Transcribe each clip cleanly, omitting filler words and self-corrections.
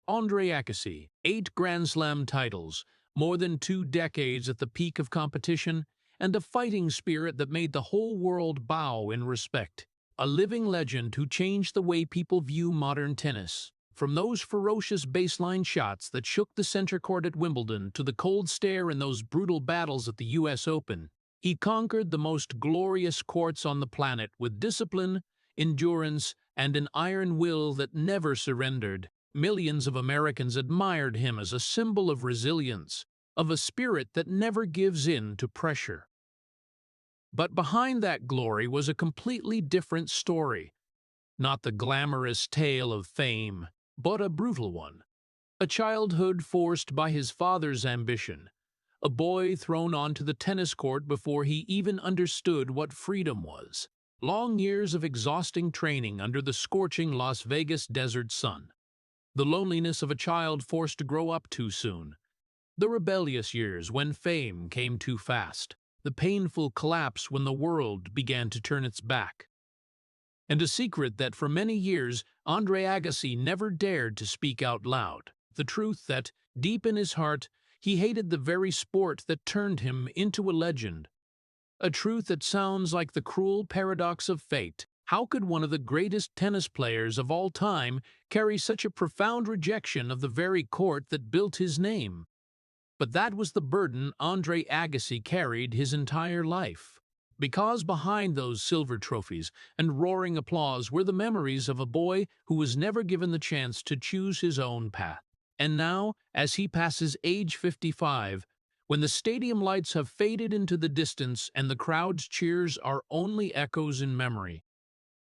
Andre Agassi, 8 Grand Slam titles, more than 2 decades at the peak of competition, and a fighting spirit that made the whole world bow in respect. A living legend who changed the way people view modern tennis. From those ferocious baseline shots that shook the center court at Wimbledon to the cold stare in those brutal battles at the US Open, he conquered the most glorious courts on the planet with discipline, endurance, and an iron will that never surrendered. Millions of Americans admired him as a symbol of resilience, of a spirit that never gives in to pressure. But behind that glory was a completely different story. Not the glamorous tale of fame, but a brutal one. A childhood forced by his father's ambition. A boy thrown onto the tennis court before he even understood what freedom was. Long years of exhausting training under the scorching Las Vegas desert sun. The loneliness of a child forced to grow up too soon. The rebellious years when fame came too fast. The painful collapse when the world began to turn its back. And a secret that for many years Andre Agassi never dared to speak out loud. The truth that, deep in his heart, he hated the very sport that turned him into a legend. A truth that sounds like the cruel paradox of fate. How could one of the greatest tennis players of all time carry such a profound rejection of the very court that built his name? But that was the burden Andre Agassi carried his entire life. Because behind those silver trophies and roaring applause were the memories of a boy who was never given the chance to choose his own path. And now, as he passes age 55, when the stadium lights have faded into the distance and the crowd's cheers are only echoes in memory,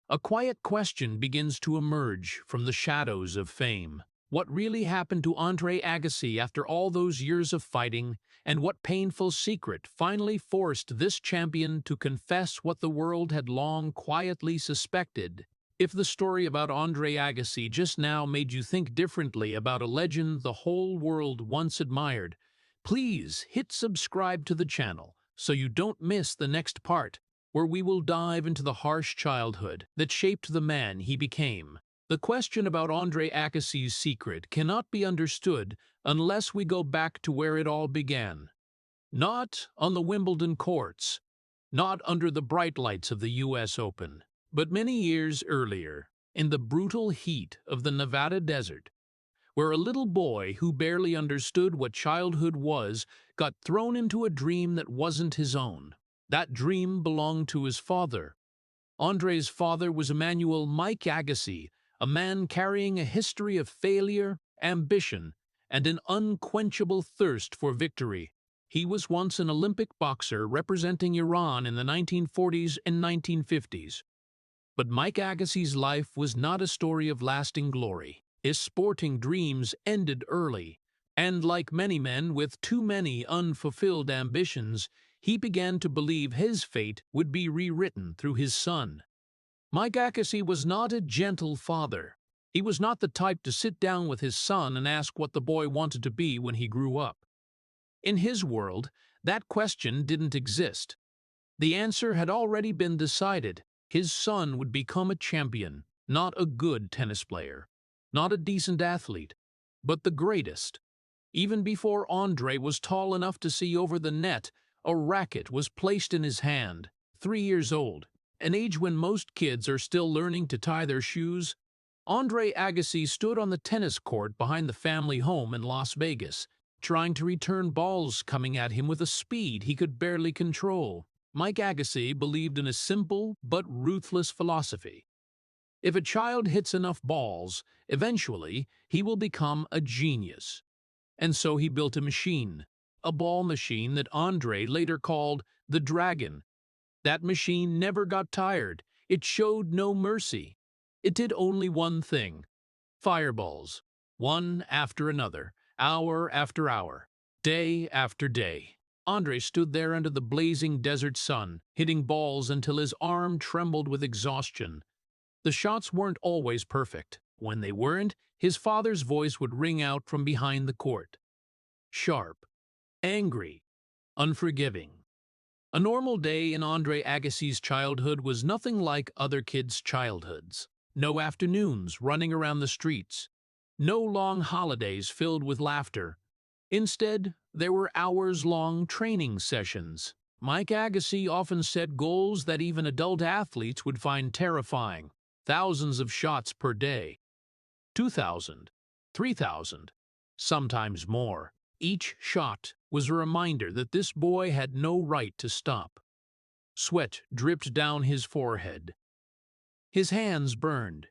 a quiet question begins to emerge from the shadows of fame. What really happened to Andre Agassi after all those years of fighting, and what painful secret finally forced this champion to confess what the world had long quietly suspected? If the story about Andre Agassi just now made you think differently about a legend the whole world once admired, please hit subscribe to the channel so you don't miss the next part, where we will dive into the harsh childhood that shaped the man he became. The question about Andre Agassi's secret cannot be understood unless we go back to where it all began. Not on the Wimbledon courts, not under the bright lights of the US Open, but many years earlier, in the brutal heat of the Nevada desert, where a little boy who barely understood what childhood was got thrown into a dream that wasn't his own. That dream belonged to his father. Andre's father was Emmanuel Mike Agassi, a man carrying a history of failure, ambition, and an unquenchable thirst for victory. He was once an Olympic boxer representing Iran in the 1940s and 1950s. But Mike Agassi's life was not a story of lasting glory. His sporting dreams ended early, and like many men with too many unfulfilled ambitions, he began to believe his fate would be rewritten through his son. Mike Agassi was not a gentle father. He was not the type to sit down with his son and ask what the boy wanted to be when he grew up. In his world, that question didn't exist. The answer had already been decided. His son would become a champion, not a good tennis player, not a decent athlete, but the greatest. Even before Andre was tall enough to see over the net, a racket was placed in his hand. 3 years old, an age when most kids are still learning to tie their shoes, Andre Agassi stood on the tennis court behind the family home in Las Vegas, trying to return balls coming at him with a speed he could barely control. Mike Agassi believed in a simple but ruthless philosophy. If a child hits enough balls, eventually he will become a genius. And so he built a machine, a ball machine that Andre later called the Dragon. That machine never got tired. It showed no mercy. It did only one thing: fireballs, one after another, hour after hour, day after day. Andre stood there under the blazing desert sun, hitting balls until his arm trembled with exhaustion. The shots weren't always perfect. When they weren't, his father's voice would ring out from behind the court. Sharp, angry, unforgiving. A normal day in Andre Agassi's childhood was nothing like other kids' childhoods. No afternoons running around the streets. No long holidays filled with laughter. Instead, there were hours-long training sessions. Mike Agassi often set goals that even adult athletes would find terrifying. Thousands of shots per day. 2,000, 3,000, sometimes more. Each shot was a reminder that this boy had no right to stop. Sweat dripped down his forehead. His hands burned.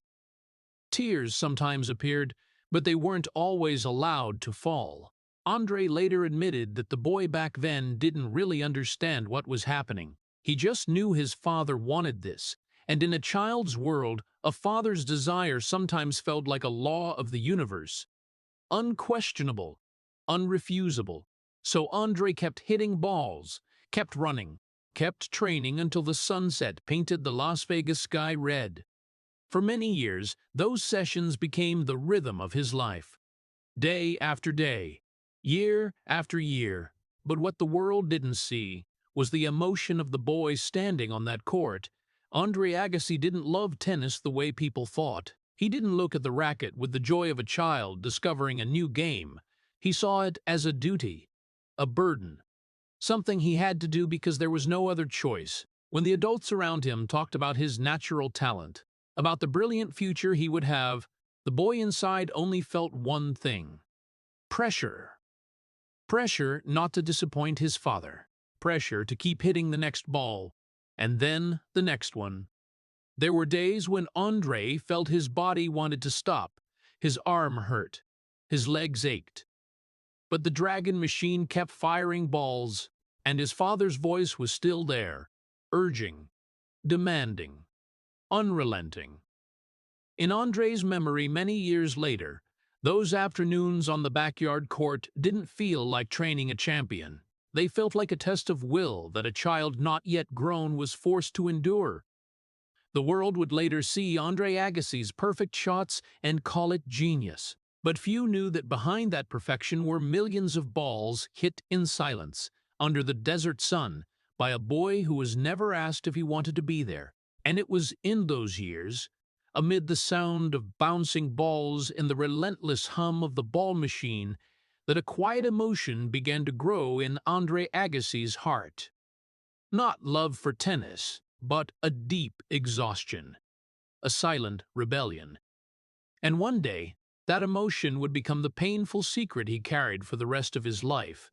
Tears sometimes appeared, but they weren't always allowed to fall. Andre later admitted that the boy back then didn't really understand what was happening. He just knew his father wanted this, and in a child's world, a father's desire sometimes felt like a law of the universe. Unquestionable, unrefusable. So Andre kept hitting balls, kept running, kept training until the sunset painted the Las Vegas sky red. For many years, those sessions became the rhythm of his life. Day after day, year after year. But what the world didn't see was the emotion of the boy standing on that court. Andre Agassi didn't love tennis the way people thought. He didn't look at the racket with the joy of a child discovering a new game. He saw it as a duty, a burden, something he had to do because there was no other choice. When the adults around him talked about his natural talent, about the brilliant future he would have, the boy inside only felt one thing: pressure. Pressure not to disappoint his father. Pressure to keep hitting the next ball, and then the next one. There were days when Andre felt his body wanted to stop, his arm hurt, his legs ached. But the dragon machine kept firing balls, and his father's voice was still there, urging, demanding, unrelenting. In Andre's memory many years later, those afternoons on the backyard court didn't feel like training a champion. They felt like a test of will that a child not yet grown was forced to endure. The world would later see Andre Agassi's perfect shots and call it genius. But few knew that behind that perfection were millions of balls hit in silence, under the desert sun, by a boy who was never asked if he wanted to be there. And it was in those years, amid the sound of bouncing balls and the relentless hum of the ball machine, that a quiet emotion began to grow in Andre Agassi's heart. Not love for tennis, but a deep exhaustion, a silent rebellion. And one day, that emotion would become the painful secret he carried for the rest of his life.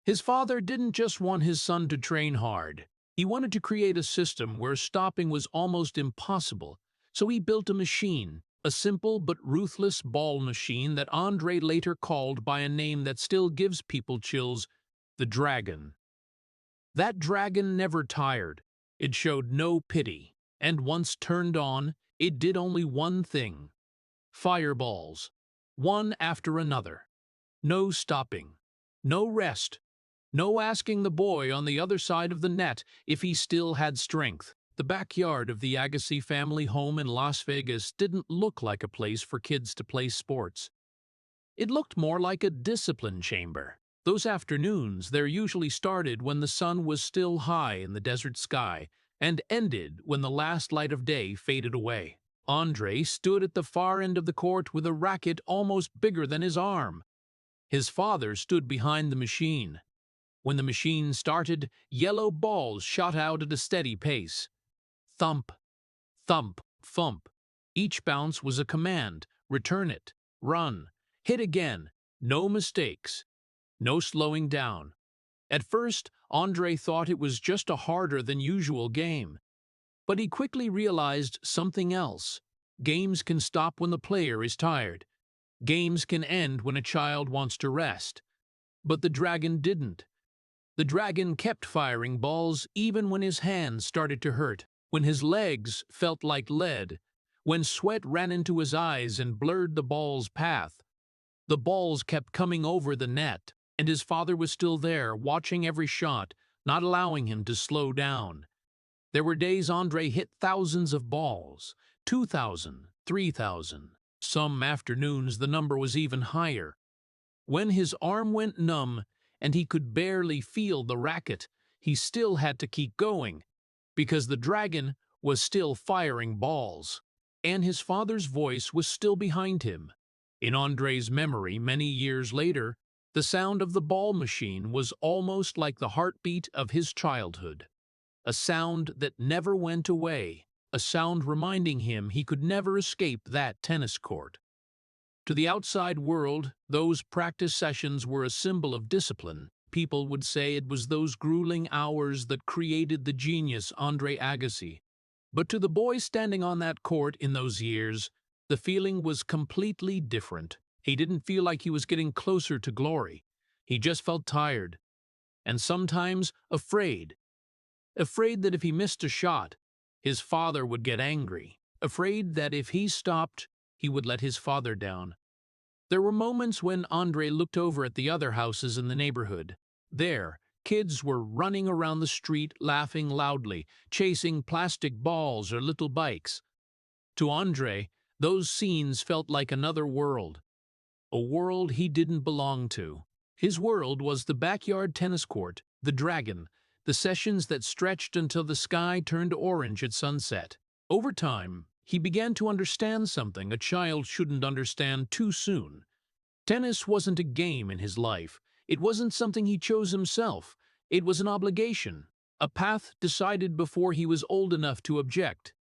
His father didn't just want his son to train hard. He wanted to create a system where stopping was almost impossible, so he built a machine, a simple but ruthless ball machine that Andre later called by a name that still gives people chills: the Dragon. That dragon never tired. It showed no pity, and once turned on, it did only one thing: fireballs, one after another. No stopping, no rest, no asking the boy on the other side of the net if he still had strength. The backyard of the Agassi family home in Las Vegas didn't look like a place for kids to play sports. It looked more like a discipline chamber. Those afternoons there usually started when the sun was still high in the desert sky and ended when the last light of day faded away. Andre stood at the far end of the court with a racket almost bigger than his arm. His father stood behind the machine. When the machine started, yellow balls shot out at a steady pace. Thump, thump, thump. Each bounce was a command: return it, run, hit again, no mistakes, no slowing down. At first, Andre thought it was just a harder than usual game. But he quickly realized something else. Games can stop when the player is tired. Games can end when a child wants to rest. But the dragon didn't. The dragon kept firing balls even when his hands started to hurt, when his legs felt like lead, when sweat ran into his eyes and blurred the ball's path. The balls kept coming over the net, and his father was still there, watching every shot, not allowing him to slow down. There were days Andre hit thousands of balls, 2,000, 3,000. Some afternoons the number was even higher. When his arm went numb and he could barely feel the racket, he still had to keep going, because the dragon was still firing balls, and his father's voice was still behind him. In Andre's memory, many years later, the sound of the ball machine was almost like the heartbeat of his childhood, a sound that never went away, a sound reminding him he could never escape that tennis court. To the outside world, those practice sessions were a symbol of discipline. People would say it was those grueling hours that created the genius Andre Agassi. But to the boy standing on that court in those years, the feeling was completely different. He didn't feel like he was getting closer to glory. He just felt tired, and sometimes afraid. Afraid that if he missed a shot, his father would get angry. Afraid that if he stopped, he would let his father down. There were moments when Andre looked over at the other houses in the neighborhood. There, kids were running around the street, laughing loudly, chasing plastic balls or little bikes. To Andre, those scenes felt like another world, a world he didn't belong to. His world was the backyard tennis court, the dragon, the sessions that stretched until the sky turned orange at sunset. Over time, he began to understand something a child shouldn't understand too soon. Tennis wasn't a game in his life. It wasn't something he chose himself. It was an obligation, a path decided before he was old enough to object.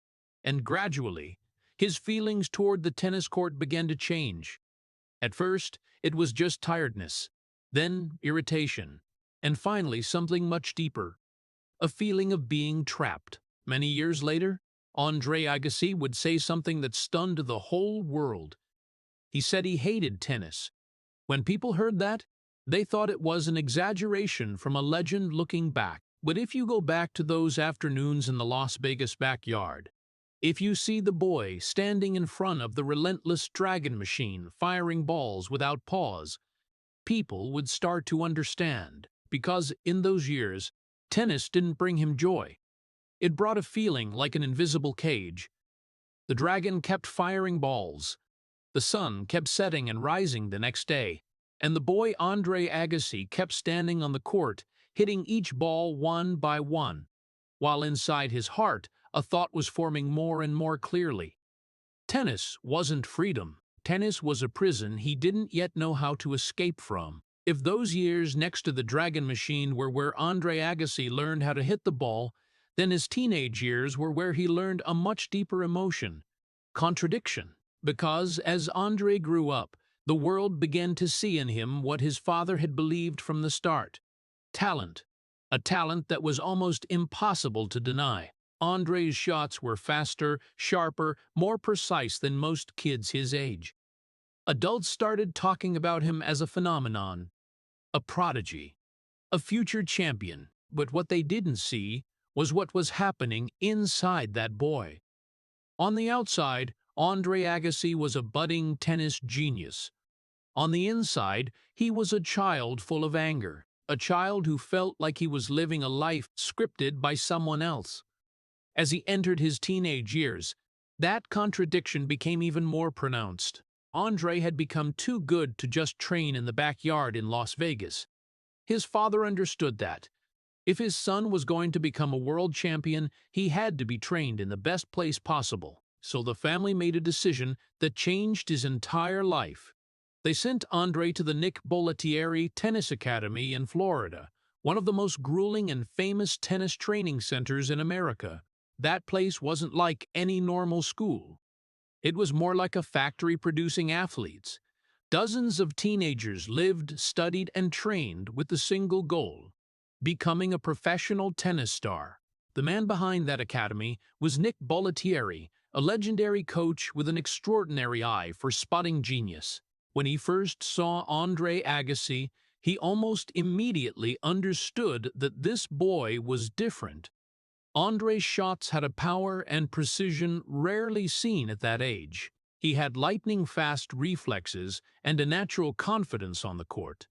And gradually, his feelings toward the tennis court began to change. At first, it was just tiredness, then irritation, and finally something much deeper, a feeling of being trapped. Many years later, Andre Agassi would say something that stunned the whole world. He said he hated tennis. When people heard that, they thought it was an exaggeration from a legend looking back. But if you go back to those afternoons in the Las Vegas backyard, if you see the boy standing in front of the relentless dragon machine firing balls without pause, people would start to understand. Because in those years, tennis didn't bring him joy. It brought a feeling like an invisible cage. The dragon kept firing balls. The sun kept setting and rising the next day, and the boy Andre Agassi kept standing on the court, hitting each ball one by one, while inside his heart a thought was forming more and more clearly. Tennis wasn't freedom. Tennis was a prison he didn't yet know how to escape from. If those years next to the dragon machine were where Andre Agassi learned how to hit the ball, then his teenage years were where he learned a much deeper emotion, contradiction. Because as Andre grew up, the world began to see in him what his father had believed from the start. Talent. A talent that was almost impossible to deny. Andre's shots were faster, sharper, more precise than most kids his age. Adults started talking about him as a phenomenon, a prodigy, a future champion. But what they didn't see was what was happening inside that boy. On the outside, Andre Agassi was a budding tennis genius. On the inside, he was a child full of anger, a child who felt like he was living a life scripted by someone else. As he entered his teenage years, that contradiction became even more pronounced. Andre had become too good to just train in the backyard in Las Vegas. His father understood that. If his son was going to become a world champion, he had to be trained in the best place possible. So the family made a decision that changed his entire life. They sent Andre to the Nick Bollettieri Tennis Academy in Florida, one of the most grueling and famous tennis training centers in America. That place wasn't like any normal school. It was more like a factory producing athletes. Dozens of teenagers lived, studied, and trained with the single goal: becoming a professional tennis star. The man behind that academy was Nick Bollettieri, a legendary coach with an extraordinary eye for spotting genius. When he first saw Andre Agassi, he almost immediately understood that this boy was different. Andre's shots had a power and precision rarely seen at that age. He had lightning-fast reflexes and a natural confidence on the court.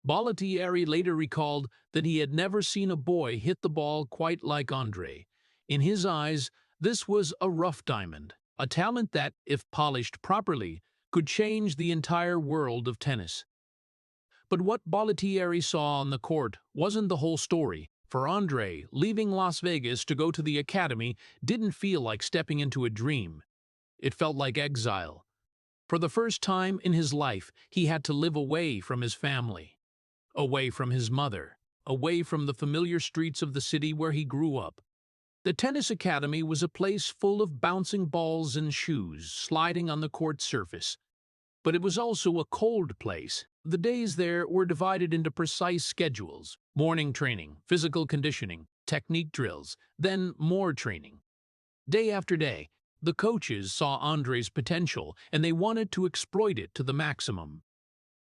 Bollettieri later recalled that he had never seen a boy hit the ball quite like Andre. In his eyes, this was a rough diamond, a talent that, if polished properly, could change the entire world of tennis. But what Bollettieri saw on the court wasn't the whole story. For Andre, leaving Las Vegas to go to the academy didn't feel like stepping into a dream. It felt like exile. For the first time in his life, he had to live away from his family, away from his mother, away from the familiar streets of the city where he grew up. The tennis academy was a place full of bouncing balls and shoes sliding on the court surface. But it was also a cold place. The days there were divided into precise schedules: morning training, physical conditioning, technique drills, then more training. Day after day, the coaches saw Andre's potential and they wanted to exploit it to the maximum.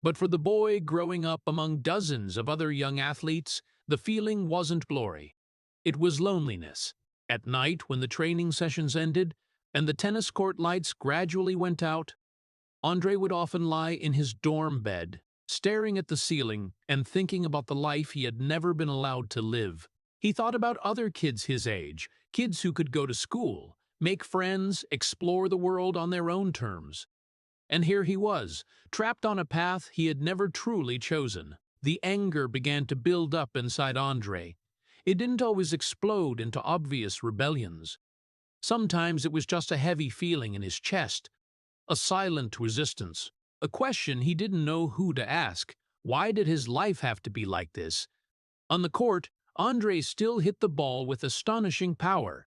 But for the boy growing up among dozens of other young athletes, the feeling wasn't glory. It was loneliness. At night, when the training sessions ended and the tennis court lights gradually went out, Andre would often lie in his dorm bed, staring at the ceiling and thinking about the life he had never been allowed to live. He thought about other kids his age, kids who could go to school, make friends, explore the world on their own terms. And here he was, trapped on a path he had never truly chosen. The anger began to build up inside Andre. It didn't always explode into obvious rebellions. Sometimes it was just a heavy feeling in his chest, a silent resistance, a question he didn't know who to ask. Why did his life have to be like this? On the court, Andre still hit the ball with astonishing power.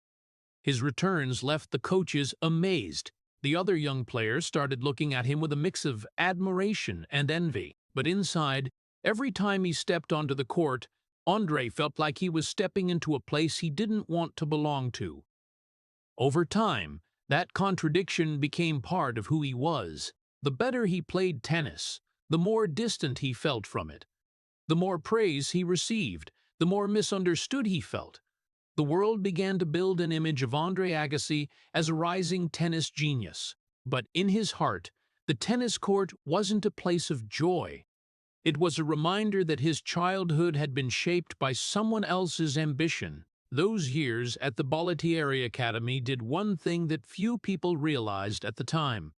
His returns left the coaches amazed. The other young players started looking at him with a mix of admiration and envy. But inside, every time he stepped onto the court, Andre felt like he was stepping into a place he didn't want to belong to. Over time, that contradiction became part of who he was. The better he played tennis, the more distant he felt from it. The more praise he received, the more misunderstood he felt. The world began to build an image of Andre Agassi as a rising tennis genius. But in his heart, the tennis court wasn't a place of joy. It was a reminder that his childhood had been shaped by someone else's ambition. Those years at the Bollettieri Academy did one thing that few people realized at the time.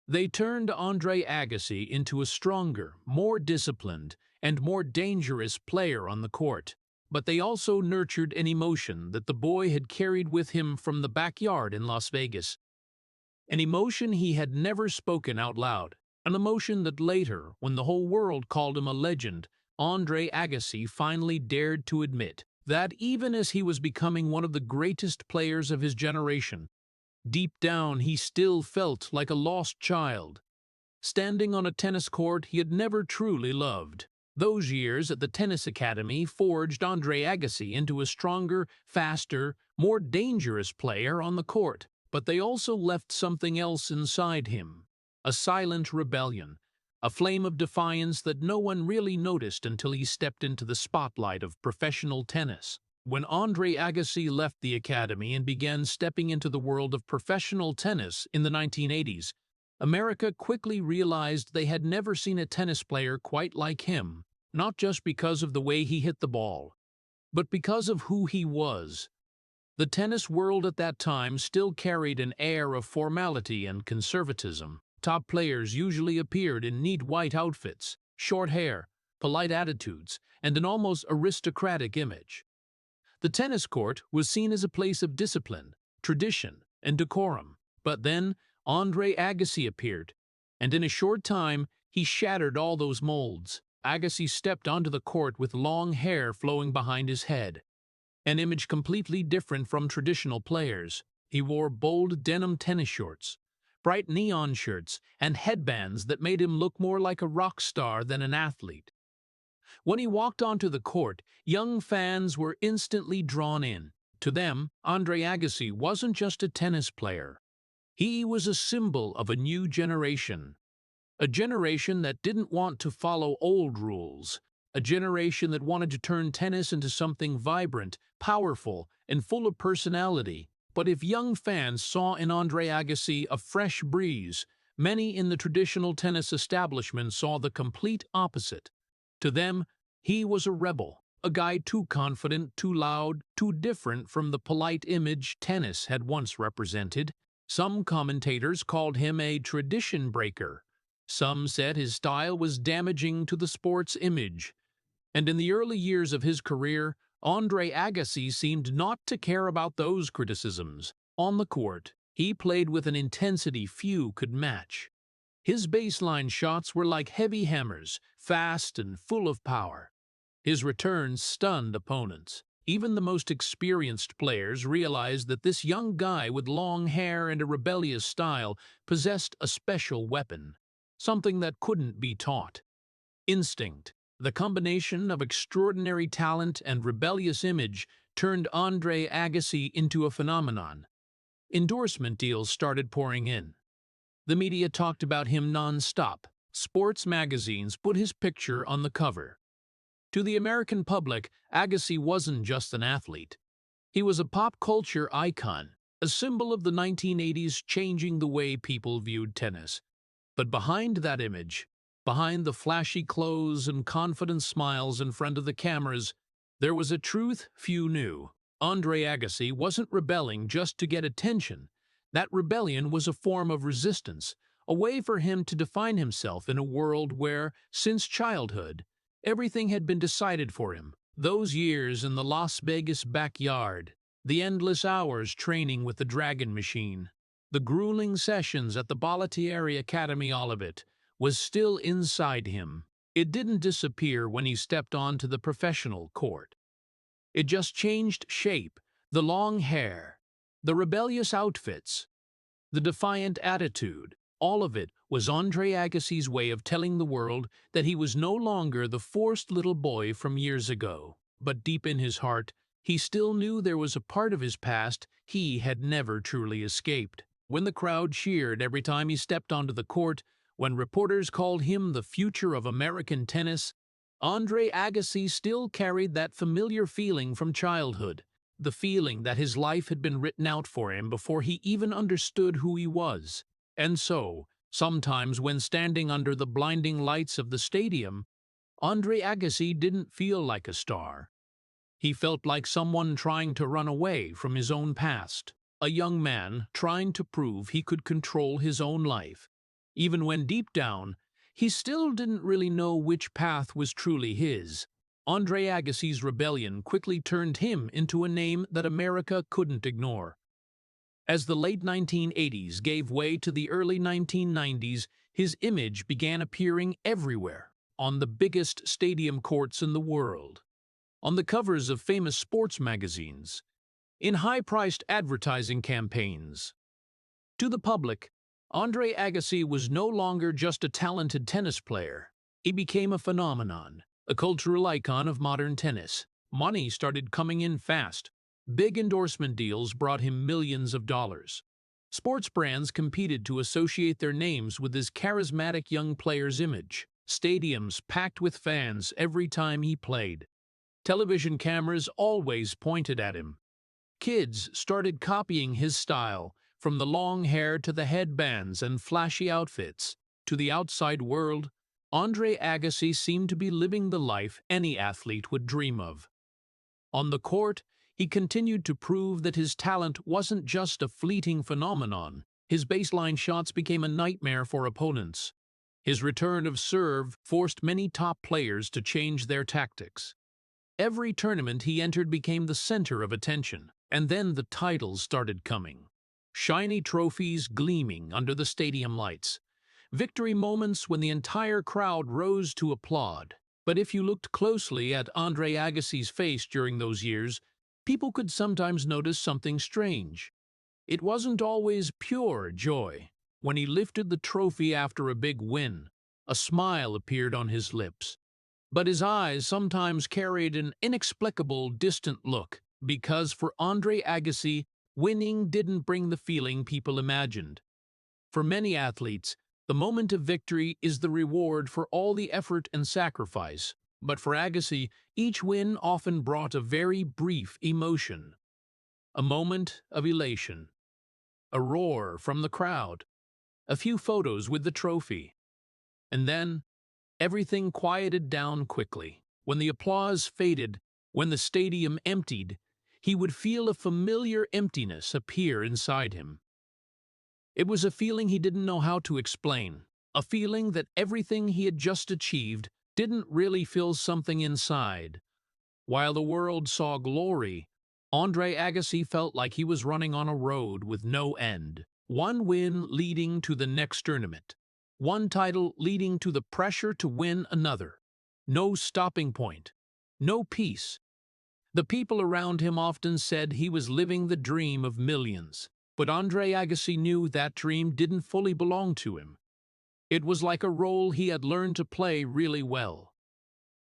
They turned Andre Agassi into a stronger, more disciplined, and more dangerous player on the court. But they also nurtured an emotion that the boy had carried with him from the backyard in Las Vegas. An emotion he had never spoken out loud. An emotion that later, when the whole world called him a legend, Andre Agassi finally dared to admit that even as he was becoming one of the greatest players of his generation, deep down he still felt like a lost child, standing on a tennis court he had never truly loved. Those years at the tennis academy forged Andre Agassi into a stronger, faster, more dangerous player on the court, but they also left something else inside him, a silent rebellion, a flame of defiance that no one really noticed until he stepped into the spotlight of professional tennis. When Andre Agassi left the academy and began stepping into the world of professional tennis in the 1980s, America quickly realized they had never seen a tennis player quite like him, not just because of the way he hit the ball, but because of who he was. The tennis world at that time still carried an air of formality and conservatism. Top players usually appeared in neat white outfits, short hair, polite attitudes, and an almost aristocratic image. The tennis court was seen as a place of discipline, tradition, and decorum. But then Andre Agassi appeared, and in a short time he shattered all those molds. Agassi stepped onto the court with long hair flowing behind his head, an image completely different from traditional players. He wore bold denim tennis shorts, bright neon shirts, and headbands that made him look more like a rock star than an athlete. When he walked onto the court, young fans were instantly drawn in. To them, Andre Agassi wasn't just a tennis player. He was a symbol of a new generation. A generation that didn't want to follow old rules. A generation that wanted to turn tennis into something vibrant, powerful, and full of personality. But if young fans saw in Andre Agassi a fresh breeze, many in the traditional tennis establishment saw the complete opposite. To them, he was a rebel, a guy too confident, too loud, too different from the polite image tennis had once represented. Some commentators called him a tradition breaker. Some said his style was damaging to the sport's image. And in the early years of his career, Andre Agassi seemed not to care about those criticisms. On the court, he played with an intensity few could match. His baseline shots were like heavy hammers, fast and full of power. His returns stunned opponents. Even the most experienced players realized that this young guy with long hair and a rebellious style possessed a special weapon, something that couldn't be taught. Instinct, the combination of extraordinary talent and rebellious image, turned Andre Agassi into a phenomenon. Endorsement deals started pouring in. The media talked about him non-stop. Sports magazines put his picture on the cover. To the American public, Agassi wasn't just an athlete. He was a pop culture icon, a symbol of the 1980s changing the way people viewed tennis. But behind that image, behind the flashy clothes and confident smiles in front of the cameras, there was a truth few knew. Andre Agassi wasn't rebelling just to get attention. That rebellion was a form of resistance, a way for him to define himself in a world where, since childhood, everything had been decided for him. Those years in the Las Vegas backyard, the endless hours training with the Dragon Machine, the grueling sessions at the Bollettieri Academy, all of it was still inside him. It didn't disappear when he stepped onto the professional court. It just changed shape, the long hair, the rebellious outfits, the defiant attitude. All of it was Andre Agassi's way of telling the world that he was no longer the forced little boy from years ago. But deep in his heart, he still knew there was a part of his past he had never truly escaped. When the crowd cheered every time he stepped onto the court, when reporters called him the future of American tennis, Andre Agassi still carried that familiar feeling from childhood, the feeling that his life had been written out for him before he even understood who he was. And so, sometimes when standing under the blinding lights of the stadium, Andre Agassi didn't feel like a star. He felt like someone trying to run away from his own past, a young man trying to prove he could control his own life, even when deep down, he still didn't really know which path was truly his. Andre Agassi's rebellion quickly turned him into a name that America couldn't ignore. As the late 1980s gave way to the early 1990s, his image began appearing everywhere, on the biggest stadium courts in the world, on the covers of famous sports magazines, in high-priced advertising campaigns. To the public, Andre Agassi was no longer just a talented tennis player. He became a phenomenon, a cultural icon of modern tennis. Money started coming in fast. Big endorsement deals brought him millions of dollars. Sports brands competed to associate their names with his charismatic young player's image. Stadiums packed with fans every time he played. Television cameras always pointed at him. Kids started copying his style, from the long hair to the headbands and flashy outfits. To the outside world, Andre Agassi seemed to be living the life any athlete would dream of. On the court, he continued to prove that his talent wasn't just a fleeting phenomenon. His baseline shots became a nightmare for opponents. His return of serve forced many top players to change their tactics. Every tournament he entered became the center of attention, and then the titles started coming. Shiny trophies gleaming under the stadium lights. Victory moments when the entire crowd rose to applaud. But if you looked closely at Andre Agassi's face during those years, people could sometimes notice something strange. It wasn't always pure joy. When he lifted the trophy after a big win, a smile appeared on his lips. But his eyes sometimes carried an inexplicable, distant look, because for Andre Agassi, winning didn't bring the feeling people imagined. For many athletes, the moment of victory is the reward for all the effort and sacrifice. But for Agassi, each win often brought a very brief emotion. A moment of elation. A roar from the crowd. A few photos with the trophy. And then, everything quieted down quickly. When the applause faded, when the stadium emptied, he would feel a familiar emptiness appear inside him. It was a feeling he didn't know how to explain, a feeling that everything he had just achieved didn't really fill something inside. While the world saw glory, Andre Agassi felt like he was running on a road with no end, one win leading to the next tournament, one title leading to the pressure to win another. No stopping point. No peace. The people around him often said he was living the dream of millions. But Andre Agassi knew that dream didn't fully belong to him. It was like a role he had learned to play really well.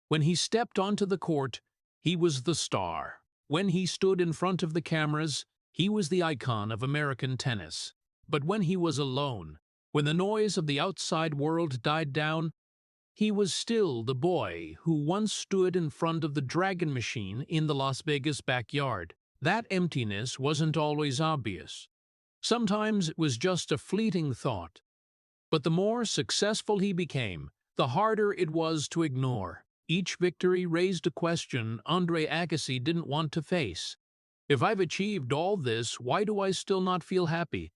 When he stepped onto the court, he was the star. When he stood in front of the cameras, he was the icon of American tennis. But when he was alone, when the noise of the outside world died down, he was still the boy who once stood in front of the Dragon machine in the Las Vegas backyard. That emptiness wasn't always obvious. Sometimes it was just a fleeting thought. But the more successful he became, the harder it was to ignore. Each victory raised a question Andre Agassi didn't want to face. If I've achieved all this, why do I still not feel happy?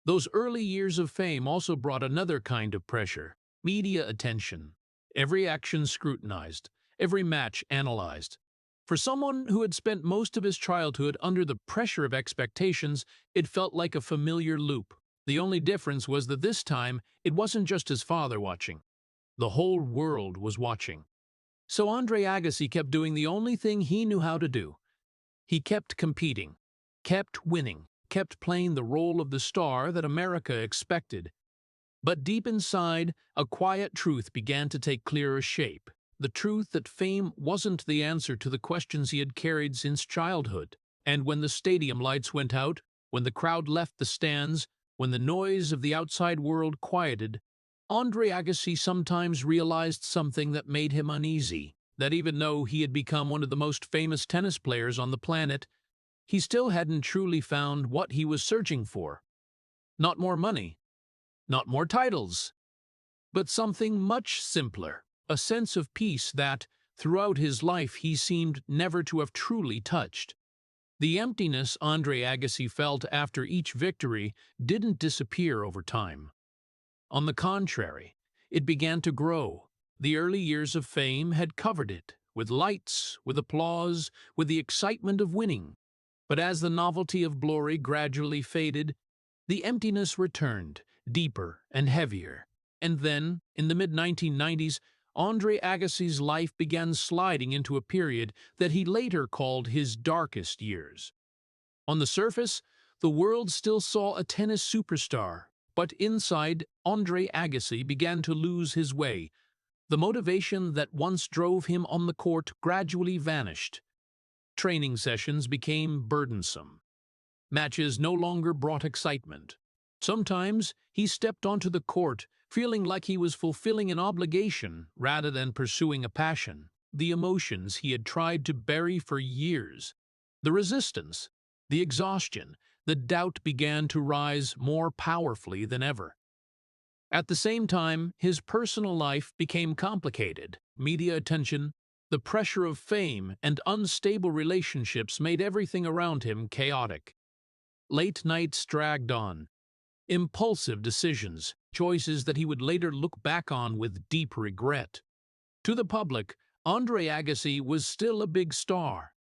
Those early years of fame also brought another kind of pressure: media attention. Every action scrutinized, every match analyzed. For someone who had spent most of his childhood under the pressure of expectations, it felt like a familiar loop. The only difference was that this time, it wasn't just his father watching. The whole world was watching. So Andre Agassi kept doing the only thing he knew how to do. He kept competing, kept winning, kept playing the role of the star that America expected. But deep inside, a quiet truth began to take clearer shape. The truth that fame wasn't the answer to the questions he had carried since childhood. And when the stadium lights went out, when the crowd left the stands, when the noise of the outside world quieted, Andre Agassi sometimes realized something that made him uneasy, that even though he had become one of the most famous tennis players on the planet, he still hadn't truly found what he was searching for. Not more money, not more titles, but something much simpler, a sense of peace that, throughout his life, he seemed never to have truly touched. The emptiness Andre Agassi felt after each victory didn't disappear over time. On the contrary, it began to grow. The early years of fame had covered it, with lights, with applause, with the excitement of winning. But as the novelty of glory gradually faded, the emptiness returned, deeper and heavier. And then, in the mid-1990s, Andre Agassi's life began sliding into a period that he later called his darkest years. On the surface, the world still saw a tennis superstar, but inside, Andre Agassi began to lose his way. The motivation that once drove him on the court gradually vanished. Training sessions became burdensome. Matches no longer brought excitement. Sometimes he stepped onto the court feeling like he was fulfilling an obligation rather than pursuing a passion. The emotions he had tried to bury for years, the resistance, the exhaustion, the doubt began to rise more powerfully than ever. At the same time, his personal life became complicated. Media attention, the pressure of fame, and unstable relationships made everything around him chaotic. Late nights dragged on. Impulsive decisions, choices that he would later look back on with deep regret. To the public, Andre Agassi was still a big star.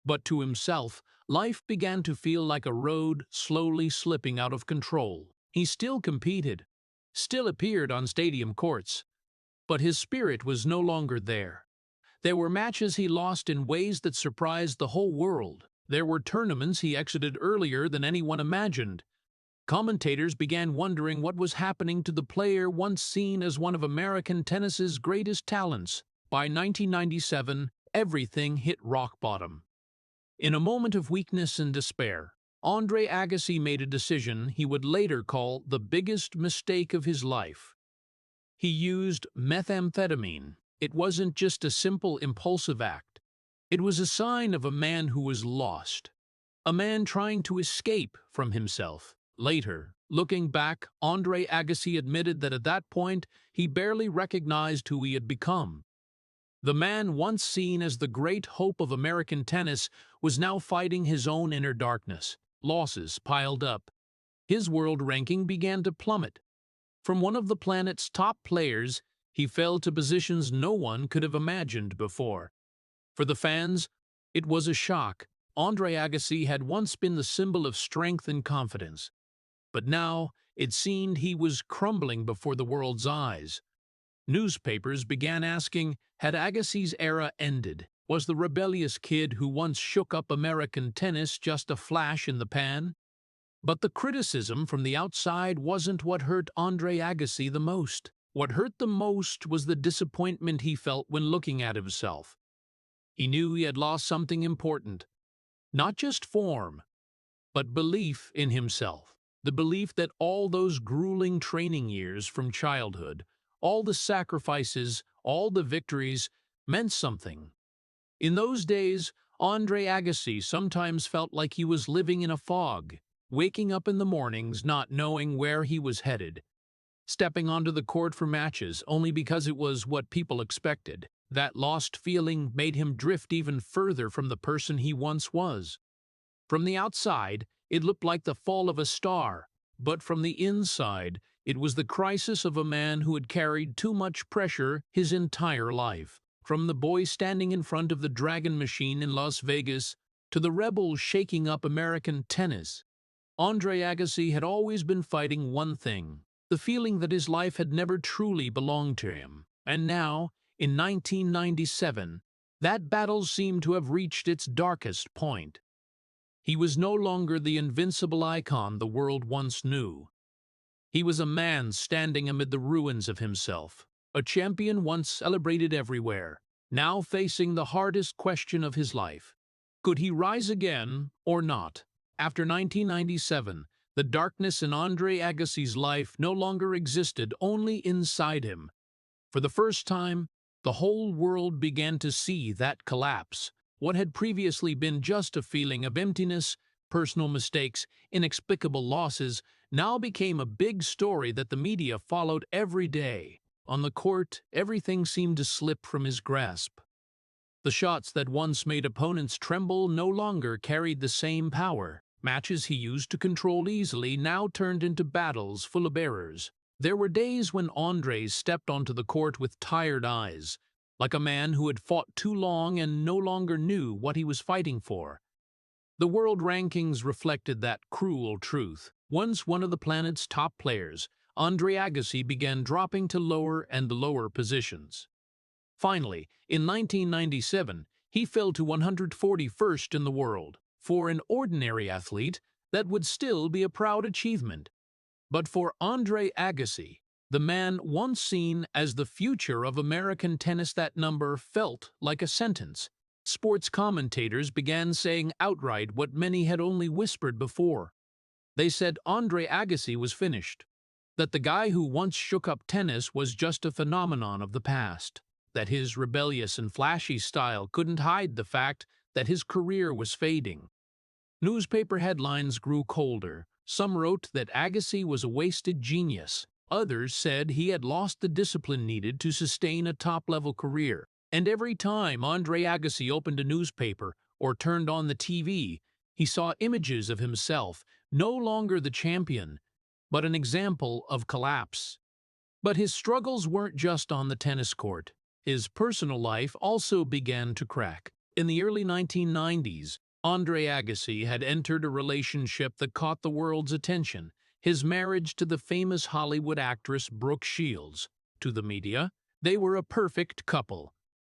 But to himself, life began to feel like a road slowly slipping out of control. He still competed, still appeared on stadium courts, but his spirit was no longer there. There were matches he lost in ways that surprised the whole world. There were tournaments he exited earlier than anyone imagined. Commentators began wondering what was happening to the player once seen as one of American tennis's greatest talents. By 1997, everything hit rock bottom. In a moment of weakness and despair, Andre Agassi made a decision he would later call the biggest mistake of his life. He used methamphetamine. It wasn't just a simple impulsive act. It was a sign of a man who was lost, a man trying to escape from himself. Later, looking back, Andre Agassi admitted that at that point, he barely recognized who he had become. The man once seen as the great hope of American tennis was now fighting his own inner darkness. Losses piled up. His world ranking began to plummet. From one of the planet's top players, he fell to positions no one could have imagined before. For the fans, it was a shock. Andre Agassi had once been the symbol of strength and confidence. But now it seemed he was crumbling before the world's eyes. Newspapers began asking, had Agassi's era ended? Was the rebellious kid who once shook up American tennis just a flash in the pan? But the criticism from the outside wasn't what hurt Andre Agassi the most. What hurt the most was the disappointment he felt when looking at himself. He knew he had lost something important. Not just form, but belief in himself. The belief that all those grueling training years from childhood, all the sacrifices, all the victories, meant something. In those days, Andre Agassi sometimes felt like he was living in a fog, waking up in the mornings not knowing where he was headed, stepping onto the court for matches only because it was what people expected. That lost feeling made him drift even further from the person he once was. From the outside, it looked like the fall of a star, but from the inside, it was the crisis of a man who had carried too much pressure his entire life. From the boy standing in front of the Dragon machine in Las Vegas to the rebel shaking up American tennis, Andre Agassi had always been fighting one thing, the feeling that his life had never truly belonged to him. And now, in 1997, that battle seemed to have reached its darkest point. He was no longer the invincible icon the world once knew. He was a man standing amid the ruins of himself, a champion once celebrated everywhere, now facing the hardest question of his life. Could he rise again or not? After 1997, the darkness in Andre Agassi's life no longer existed only inside him. For the first time, the whole world began to see that collapse. What had previously been just a feeling of emptiness, personal mistakes, inexplicable losses, now became a big story that the media followed every day. On the court, everything seemed to slip from his grasp. The shots that once made opponents tremble no longer carried the same power. Matches he used to control easily now turned into battles full of errors. There were days when Andre stepped onto the court with tired eyes, like a man who had fought too long and no longer knew what he was fighting for. The world rankings reflected that cruel truth. Once one of the planet's top players, Andre Agassi began dropping to lower and lower positions. Finally, in 1997, he fell to 141st in the world. For an ordinary athlete, that would still be a proud achievement. But for Andre Agassi, the man once seen as the future of American tennis, that number felt like a sentence. Sports commentators began saying outright what many had only whispered before. They said Andre Agassi was finished, that the guy who once shook up tennis was just a phenomenon of the past, that his rebellious and flashy style couldn't hide the fact that his career was fading. Newspaper headlines grew colder. Some wrote that Agassi was a wasted genius. Others said he had lost the discipline needed to sustain a top-level career. And every time Andre Agassi opened a newspaper or turned on the TV, he saw images of himself, no longer the champion, but an example of collapse. But his struggles weren't just on the tennis court. His personal life also began to crack. In the early 1990s, Andre Agassi had entered a relationship that caught the world's attention, his marriage to the famous Hollywood actress Brooke Shields. To the media, they were a perfect couple,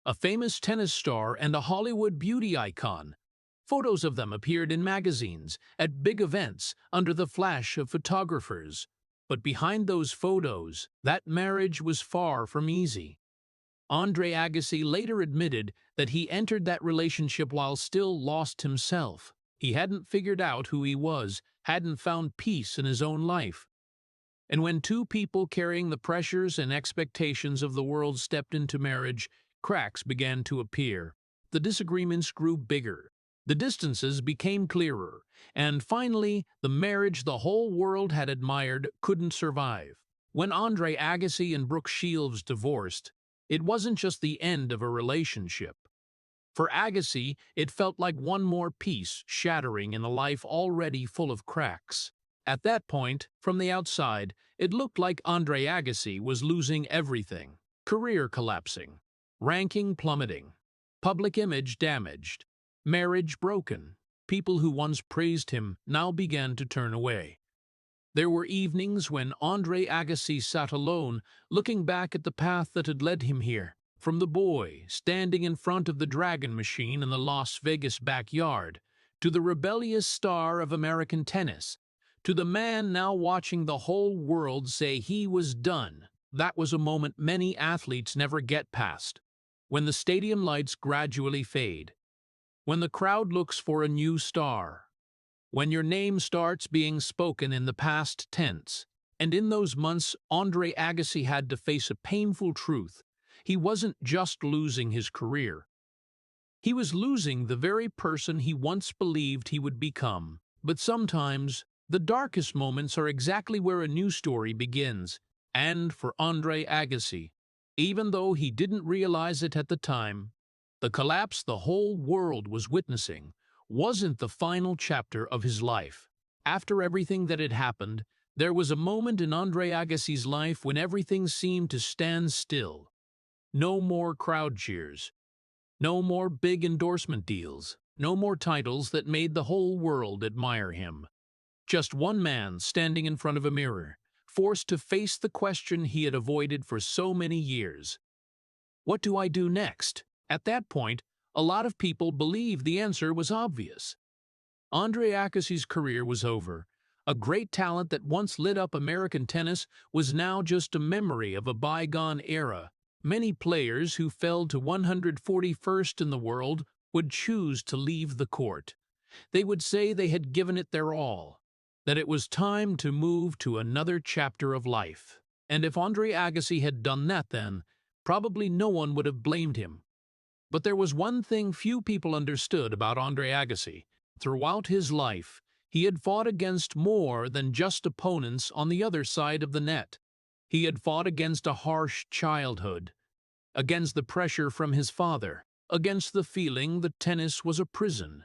a famous tennis star and a Hollywood beauty icon. Photos of them appeared in magazines, at big events, under the flash of photographers. But behind those photos, that marriage was far from easy. Andre Agassi later admitted that he entered that relationship while still lost himself. He hadn't figured out who he was, hadn't found peace in his own life. And when two people carrying the pressures and expectations of the world stepped into marriage, cracks began to appear. The disagreements grew bigger. The distances became clearer. And finally, the marriage the whole world had admired couldn't survive. When Andre Agassi and Brooke Shields divorced, it wasn't just the end of a relationship. For Agassi, it felt like one more piece shattering in a life already full of cracks. At that point, from the outside, it looked like Andre Agassi was losing everything. Career collapsing, ranking plummeting, public image damaged, marriage broken. People who once praised him now began to turn away. There were evenings when Andre Agassi sat alone, looking back at the path that had led him here. From the boy standing in front of the Dragon machine in the Las Vegas backyard, to the rebellious star of American tennis, to the man now watching the whole world say he was done. That was a moment many athletes never get past. When the stadium lights gradually fade, when the crowd looks for a new star, when your name starts being spoken in the past tense. And in those months, Andre Agassi had to face a painful truth. He wasn't just losing his career. He was losing the very person he once believed he would become. But sometimes, the darkest moments are exactly where a new story begins. And for Andre Agassi, even though he didn't realize it at the time, the collapse the whole world was witnessing wasn't the final chapter of his life. After everything that had happened, there was a moment in Andre Agassi's life when everything seemed to stand still. No more crowd cheers. No more big endorsement deals. No more titles that made the whole world admire him. Just one man standing in front of a mirror, forced to face the question he had avoided for so many years. What do I do next? At that point, a lot of people believed the answer was obvious. Andre Agassi's career was over. A great talent that once lit up American tennis was now just a memory of a bygone era. Many players who fell to 141st in the world would choose to leave the court. They would say they had given it their all, that it was time to move to another chapter of life. And if Andre Agassi had done that then, probably no one would have blamed him. But there was one thing few people understood about Andre Agassi. Throughout his life, he had fought against more than just opponents on the other side of the net. He had fought against a harsh childhood, against the pressure from his father, against the feeling that tennis was a prison.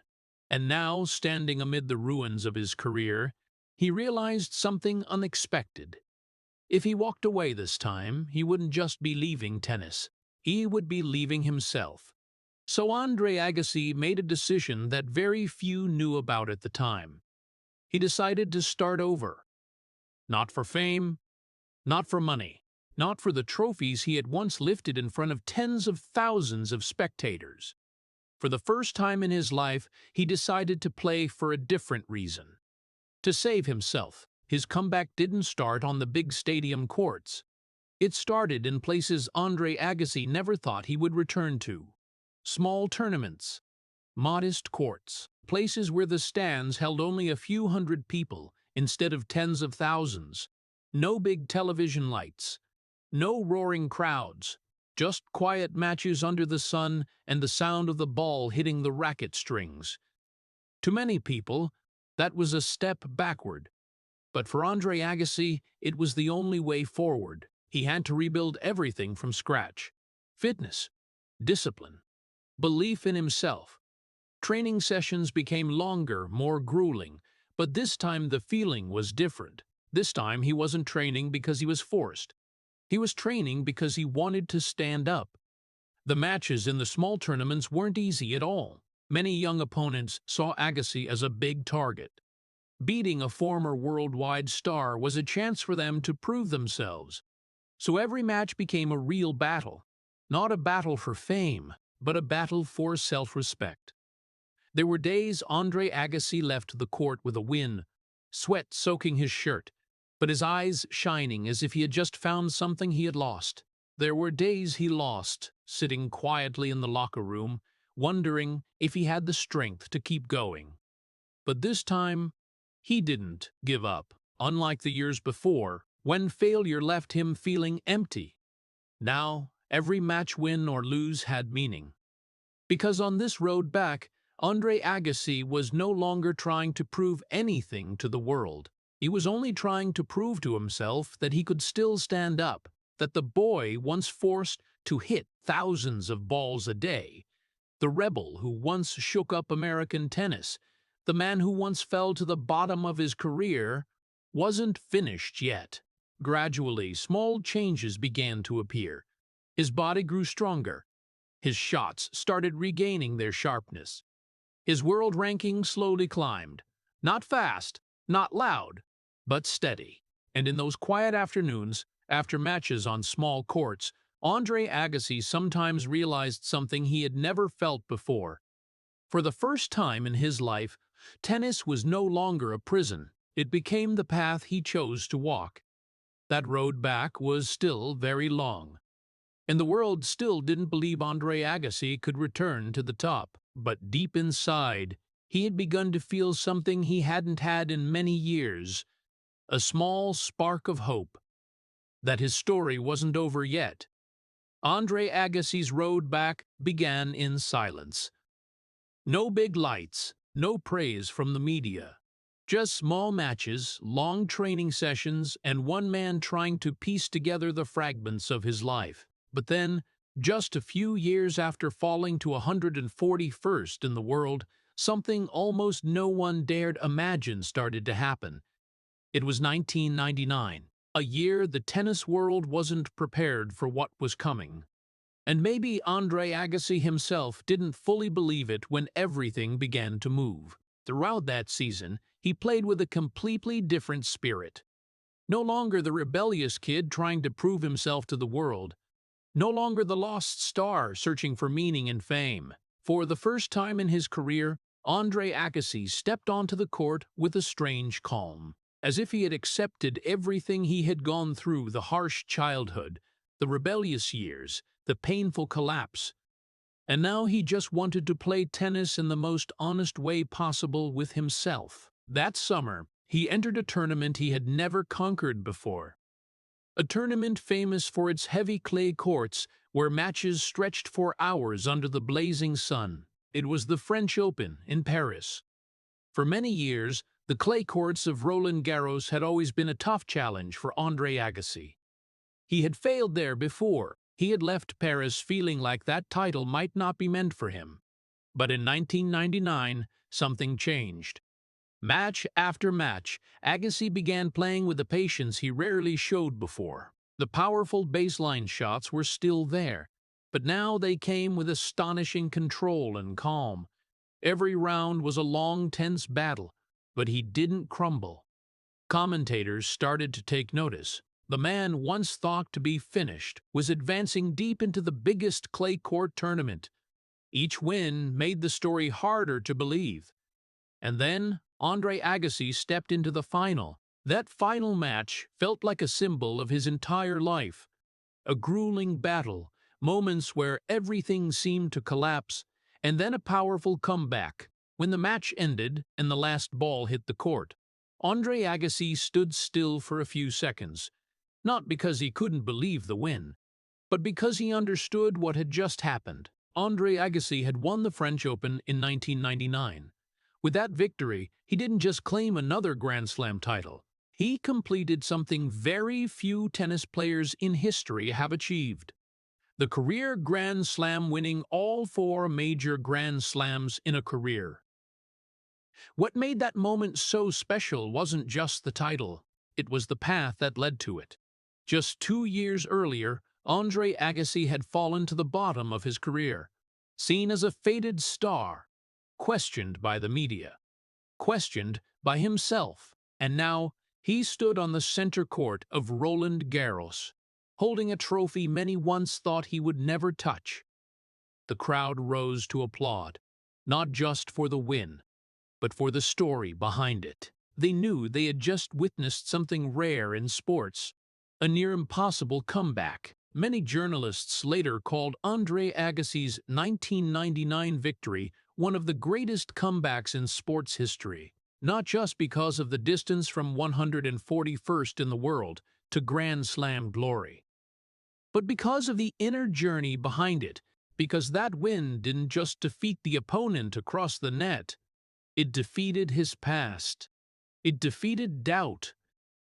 And now, standing amid the ruins of his career, he realized something unexpected. If he walked away this time, he wouldn't just be leaving tennis. He would be leaving himself. So Andre Agassi made a decision that very few knew about at the time. He decided to start over. Not for fame, not for money, not for the trophies he had once lifted in front of tens of thousands of spectators. For the first time in his life, he decided to play for a different reason. To save himself. His comeback didn't start on the big stadium courts. It started in places Andre Agassi never thought he would return to. Small tournaments, modest courts, places where the stands held only a few hundred people instead of tens of thousands. No big television lights, no roaring crowds, just quiet matches under the sun and the sound of the ball hitting the racket strings. To many people, that was a step backward. But for Andre Agassi, it was the only way forward. He had to rebuild everything from scratch. Fitness, discipline, belief in himself. Training sessions became longer, more grueling, but this time the feeling was different. This time he wasn't training because he was forced. He was training because he wanted to stand up. The matches in the small tournaments weren't easy at all. Many young opponents saw Agassi as a big target. Beating a former worldwide star was a chance for them to prove themselves. So every match became a real battle. Not a battle for fame, but a battle for self-respect. There were days Andre Agassi left the court with a win, sweat soaking his shirt, but his eyes shining as if he had just found something he had lost. There were days he lost, sitting quietly in the locker room, wondering if he had the strength to keep going. But this time, he didn't give up, unlike the years before, when failure left him feeling empty. Now, every match win or lose had meaning. Because on this road back, Andre Agassi was no longer trying to prove anything to the world. He was only trying to prove to himself that he could still stand up, that the boy once forced to hit thousands of balls a day, the rebel who once shook up American tennis, the man who once fell to the bottom of his career, wasn't finished yet. Gradually, small changes began to appear. His body grew stronger. His shots started regaining their sharpness. His world ranking slowly climbed. Not fast, not loud, but steady. And in those quiet afternoons, after matches on small courts, Andre Agassi sometimes realized something he had never felt before. For the first time in his life, tennis was no longer a prison. It became the path he chose to walk. That road back was still very long, and the world still didn't believe Andre Agassi could return to the top. But deep inside, he had begun to feel something he hadn't had in many years, a small spark of hope, that his story wasn't over yet. Andre Agassi's road back began in silence. No big lights, no praise from the media. Just small matches, long training sessions, and one man trying to piece together the fragments of his life. But then, just a few years after falling to 141st in the world, something almost no one dared imagine started to happen. It was 1999, a year the tennis world wasn't prepared for what was coming. And maybe Andre Agassi himself didn't fully believe it when everything began to move. Throughout that season, he played with a completely different spirit. No longer the rebellious kid trying to prove himself to the world. No longer the lost star searching for meaning and fame. For the first time in his career, Andre Agassi stepped onto the court with a strange calm, as if he had accepted everything he had gone through: the harsh childhood, the rebellious years, the painful collapse. And now he just wanted to play tennis in the most honest way possible with himself. That summer, he entered a tournament he had never conquered before. A tournament famous for its heavy clay courts, where matches stretched for hours under the blazing sun. It was the French Open in Paris. For many years, the clay courts of Roland Garros had always been a tough challenge for Andre Agassi. He had failed there before. He had left Paris feeling like that title might not be meant for him. But in 1999, something changed. Match after match, Agassi began playing with a patience he rarely showed before. The powerful baseline shots were still there, but now they came with astonishing control and calm. Every round was a long, tense battle, but he didn't crumble. Commentators started to take notice. The man once thought to be finished was advancing deep into the biggest clay court tournament. Each win made the story harder to believe. And then Andre Agassi stepped into the final. That final match felt like a symbol of his entire life. A grueling battle, moments where everything seemed to collapse, and then a powerful comeback. When the match ended and the last ball hit the court, Andre Agassi stood still for a few seconds, not because he couldn't believe the win, but because he understood what had just happened. Andre Agassi had won the French Open in 1999. With that victory, he didn't just claim another Grand Slam title. He completed something very few tennis players in history have achieved: the career Grand Slam, winning all 4 major Grand Slams in a career. What made that moment so special wasn't just the title, it was the path that led to it. Just 2 years earlier, Andre Agassi had fallen to the bottom of his career, seen as a faded star, questioned by the media, questioned by himself, and now he stood on the center court of Roland Garros, holding a trophy many once thought he would never touch. The crowd rose to applaud, not just for the win, but for the story behind it. They knew they had just witnessed something rare in sports, a near-impossible comeback. Many journalists later called Andre Agassi's 1999 victory one of the greatest comebacks in sports history, not just because of the distance from 141st in the world to Grand Slam glory, but because of the inner journey behind it, because that win didn't just defeat the opponent across the net, it defeated his past. It defeated doubt.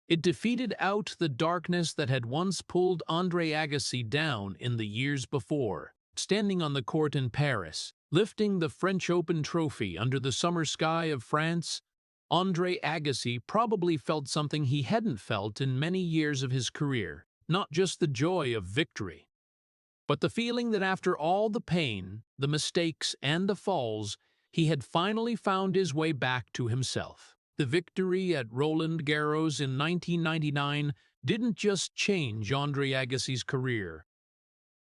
It defeated out the darkness that had once pulled Andre Agassi down in the years before. Standing on the court in Paris, lifting the French Open trophy under the summer sky of France, Andre Agassi probably felt something he hadn't felt in many years of his career. Not just the joy of victory, but the feeling that after all the pain, the mistakes, and the falls, he had finally found his way back to himself. The victory at Roland Garros in 1999 didn't just change Andre Agassi's career.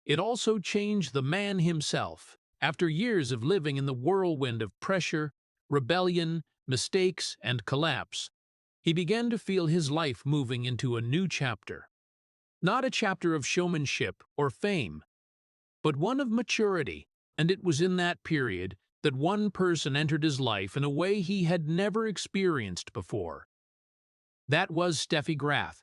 It also changed the man himself. After years of living in the whirlwind of pressure, rebellion, mistakes, and collapse, he began to feel his life moving into a new chapter. Not a chapter of showmanship or fame, but one of maturity, and it was in that period that one person entered his life in a way he had never experienced before. That was Steffi Graf.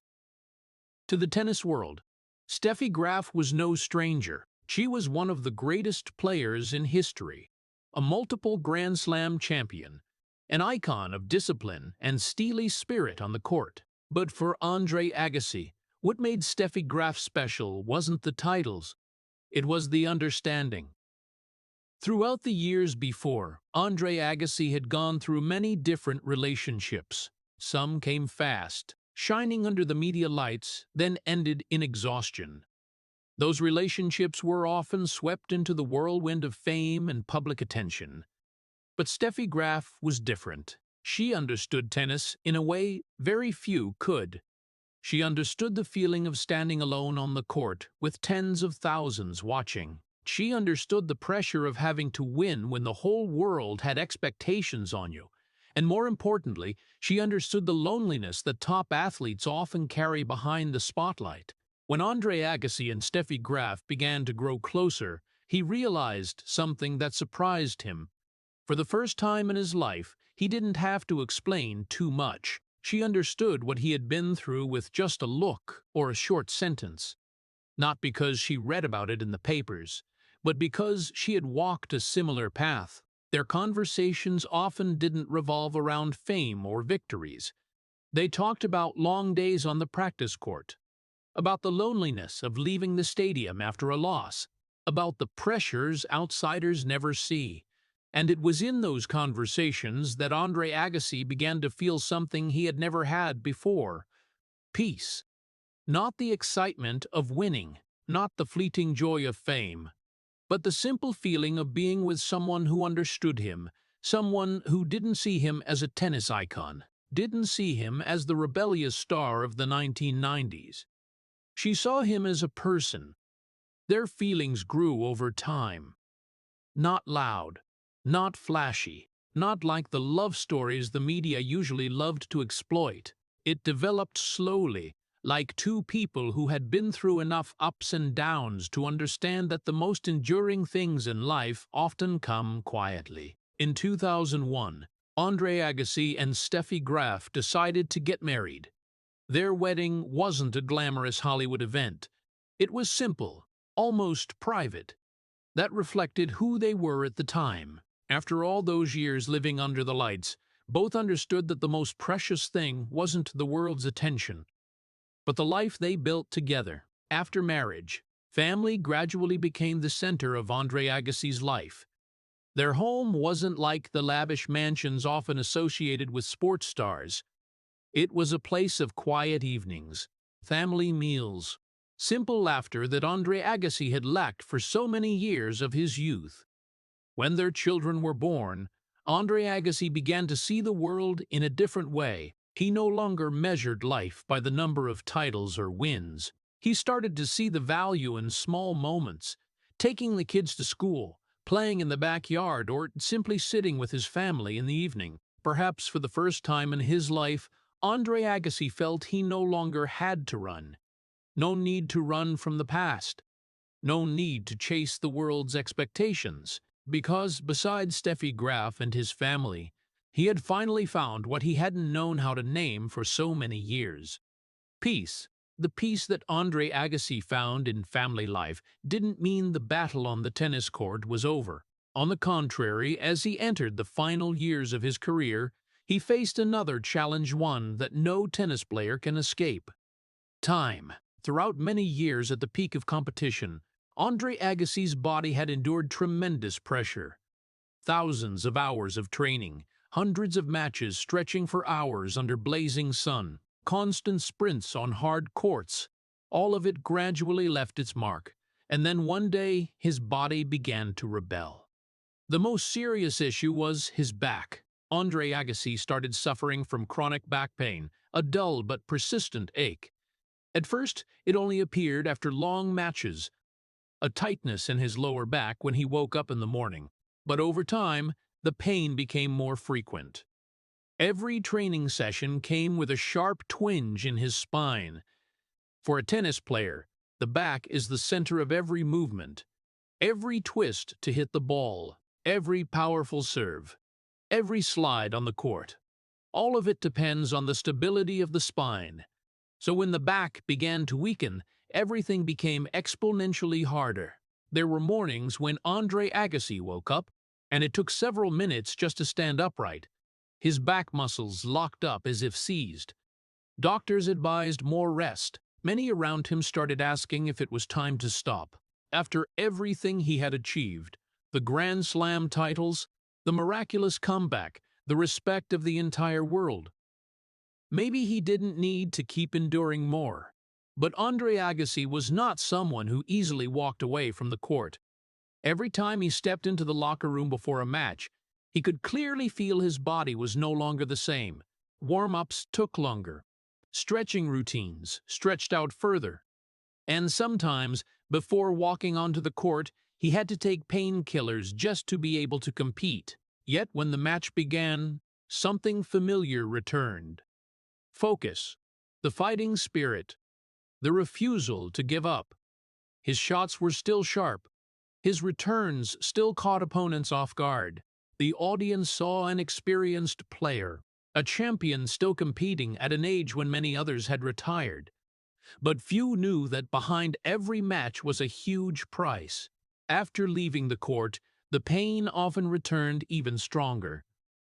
To the tennis world, Steffi Graf was no stranger. She was one of the greatest players in history, a multiple Grand Slam champion, an icon of discipline and steely spirit on the court. But for Andre Agassi, what made Steffi Graf special wasn't the titles, it was the understanding. Throughout the years before, Andre Agassi had gone through many different relationships. Some came fast, shining under the media lights, then ended in exhaustion. Those relationships were often swept into the whirlwind of fame and public attention. But Steffi Graf was different. She understood tennis in a way very few could. She understood the feeling of standing alone on the court with tens of thousands watching. She understood the pressure of having to win when the whole world had expectations on you. And more importantly, she understood the loneliness that top athletes often carry behind the spotlight. When Andre Agassi and Steffi Graf began to grow closer, he realized something that surprised him. For the first time in his life, he didn't have to explain too much. She understood what he had been through with just a look or a short sentence. Not because she read about it in the papers, but because she had walked a similar path. Their conversations often didn't revolve around fame or victories. They talked about long days on the practice court, about the loneliness of leaving the stadium after a loss, about the pressures outsiders never see. And it was in those conversations that Andre Agassi began to feel something he had never had before: peace. Not the excitement of winning, not the fleeting joy of fame, but the simple feeling of being with someone who understood him, someone who didn't see him as a tennis icon, didn't see him as the rebellious star of the 1990s. She saw him as a person. Their feelings grew over time. Not loud, not flashy, not like the love stories the media usually loved to exploit. It developed slowly, like two people who had been through enough ups and downs to understand that the most enduring things in life often come quietly. In 2001, Andre Agassi and Steffi Graf decided to get married. Their wedding wasn't a glamorous Hollywood event. It was simple, almost private. That reflected who they were at the time. After all those years living under the lights, both understood that the most precious thing wasn't the world's attention, but the life they built together. After marriage, family gradually became the center of Andre Agassi's life. Their home wasn't like the lavish mansions often associated with sports stars. It was a place of quiet evenings, family meals, simple laughter that Andre Agassi had lacked for so many years of his youth. When their children were born, Andre Agassi began to see the world in a different way. He no longer measured life by the number of titles or wins. He started to see the value in small moments, taking the kids to school, playing in the backyard, or simply sitting with his family in the evening. Perhaps for the first time in his life, Andre Agassi felt he no longer had to run. No need to run from the past. No need to chase the world's expectations. Because, besides Steffi Graf and his family, he had finally found what he hadn't known how to name for so many years: peace. The peace that Andre Agassi found in family life didn't mean the battle on the tennis court was over. On the contrary, as he entered the final years of his career, he faced another challenge, one that no tennis player can escape: time. Throughout many years at the peak of competition, Andre Agassi's body had endured tremendous pressure. Thousands of hours of training, hundreds of matches stretching for hours under blazing sun, constant sprints on hard courts. All of it gradually left its mark, and then one day his body began to rebel. The most serious issue was his back. Andre Agassi started suffering from chronic back pain, a dull but persistent ache. At first, it only appeared after long matches, a tightness in his lower back when he woke up in the morning. But over time, the pain became more frequent. Every training session came with a sharp twinge in his spine. For a tennis player, the back is the center of every movement. Every twist to hit the ball, every powerful serve, every slide on the court. All of it depends on the stability of the spine. So when the back began to weaken, everything became exponentially harder. There were mornings when Andre Agassi woke up, and it took several minutes just to stand upright. His back muscles locked up as if seized. Doctors advised more rest. Many around him started asking if it was time to stop. After everything he had achieved, the Grand Slam titles, the miraculous comeback, the respect of the entire world, maybe he didn't need to keep enduring more. But Andre Agassi was not someone who easily walked away from the court. Every time he stepped into the locker room before a match, he could clearly feel his body was no longer the same. Warm-ups took longer. Stretching routines stretched out further. And sometimes, before walking onto the court, he had to take painkillers just to be able to compete. Yet when the match began, something familiar returned. Focus, the fighting spirit, the refusal to give up. His shots were still sharp. His returns still caught opponents off guard. The audience saw an experienced player, a champion still competing at an age when many others had retired. But few knew that behind every match was a huge price. After leaving the court, the pain often returned even stronger.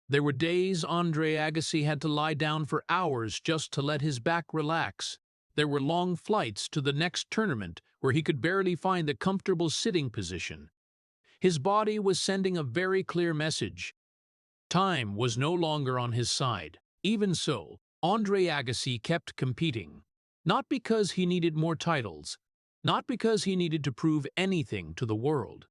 There were days Andre Agassi had to lie down for hours just to let his back relax. There were long flights to the next tournament where he could barely find a comfortable sitting position. His body was sending a very clear message. Time was no longer on his side. Even so, Andre Agassi kept competing. Not because he needed more titles, not because he needed to prove anything to the world.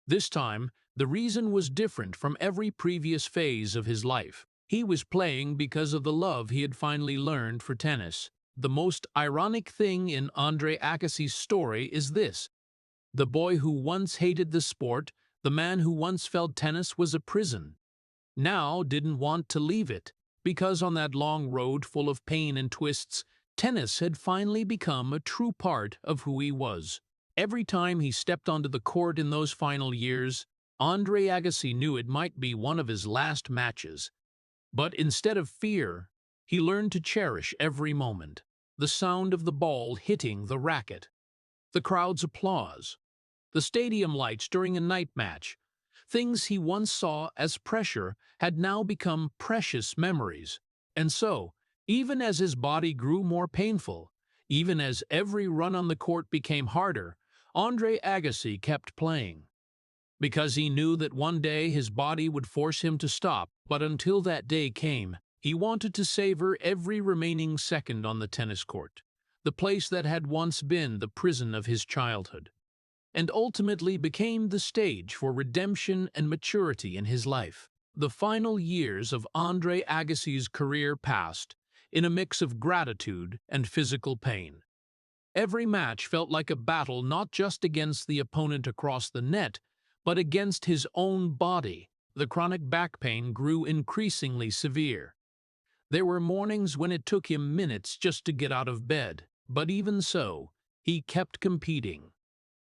This time, the reason was different from every previous phase of his life. He was playing because of the love he had finally learned for tennis. The most ironic thing in Andre Agassi's story is this. The boy who once hated the sport, the man who once felt tennis was a prison, now didn't want to leave it, because on that long road full of pain and twists, tennis had finally become a true part of who he was. Every time he stepped onto the court in those final years, Andre Agassi knew it might be one of his last matches. But instead of fear, he learned to cherish every moment. The sound of the ball hitting the racket, the crowd's applause, the stadium lights during a night match. Things he once saw as pressure had now become precious memories. And so, even as his body grew more painful, even as every run on the court became harder, Andre Agassi kept playing. Because he knew that one day his body would force him to stop, but until that day came, he wanted to savor every remaining second on the tennis court, the place that had once been the prison of his childhood, and ultimately became the stage for redemption and maturity in his life. The final years of Andre Agassi's career passed in a mix of gratitude and physical pain. Every match felt like a battle not just against the opponent across the net, but against his own body. The chronic back pain grew increasingly severe. There were mornings when it took him minutes just to get out of bed, but even so, he kept competing.